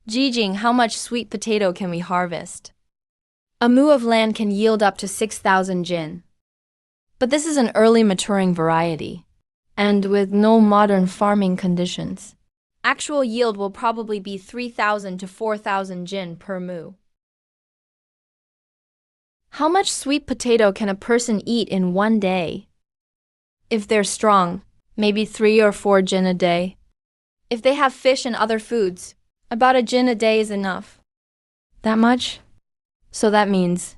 Jijing, how much sweet potato can we harvest? A mu of land can yield up to 6,000 jin. But this is an early maturing variety, and with no modern farming conditions. Actual yield will probably be 3,000 to 4,000 jin per mu. How much sweet potato can a person eat in one day? If they're strong, maybe 3 or 4 jin a day. If they have fish and other foods, about a jin a day is enough. That much? So that means,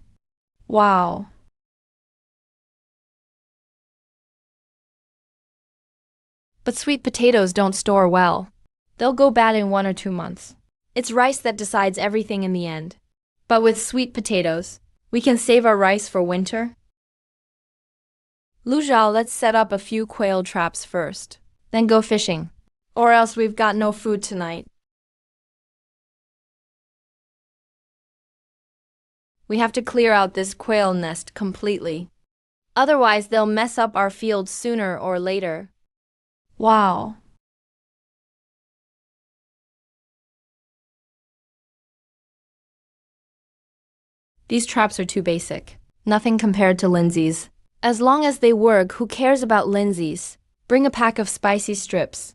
wow. But sweet potatoes don't store well. They'll go bad in 1 or 2 months. It's rice that decides everything in the end. But with sweet potatoes, we can save our rice for winter. Luzhao, let's set up a few quail traps first, then go fishing. Or else we've got no food tonight. We have to clear out this quail nest completely. Otherwise, they'll mess up our fields sooner or later. Wow. These traps are too basic. Nothing compared to Lindsay's. As long as they work, who cares about Lindsay's? Bring a pack of spicy strips.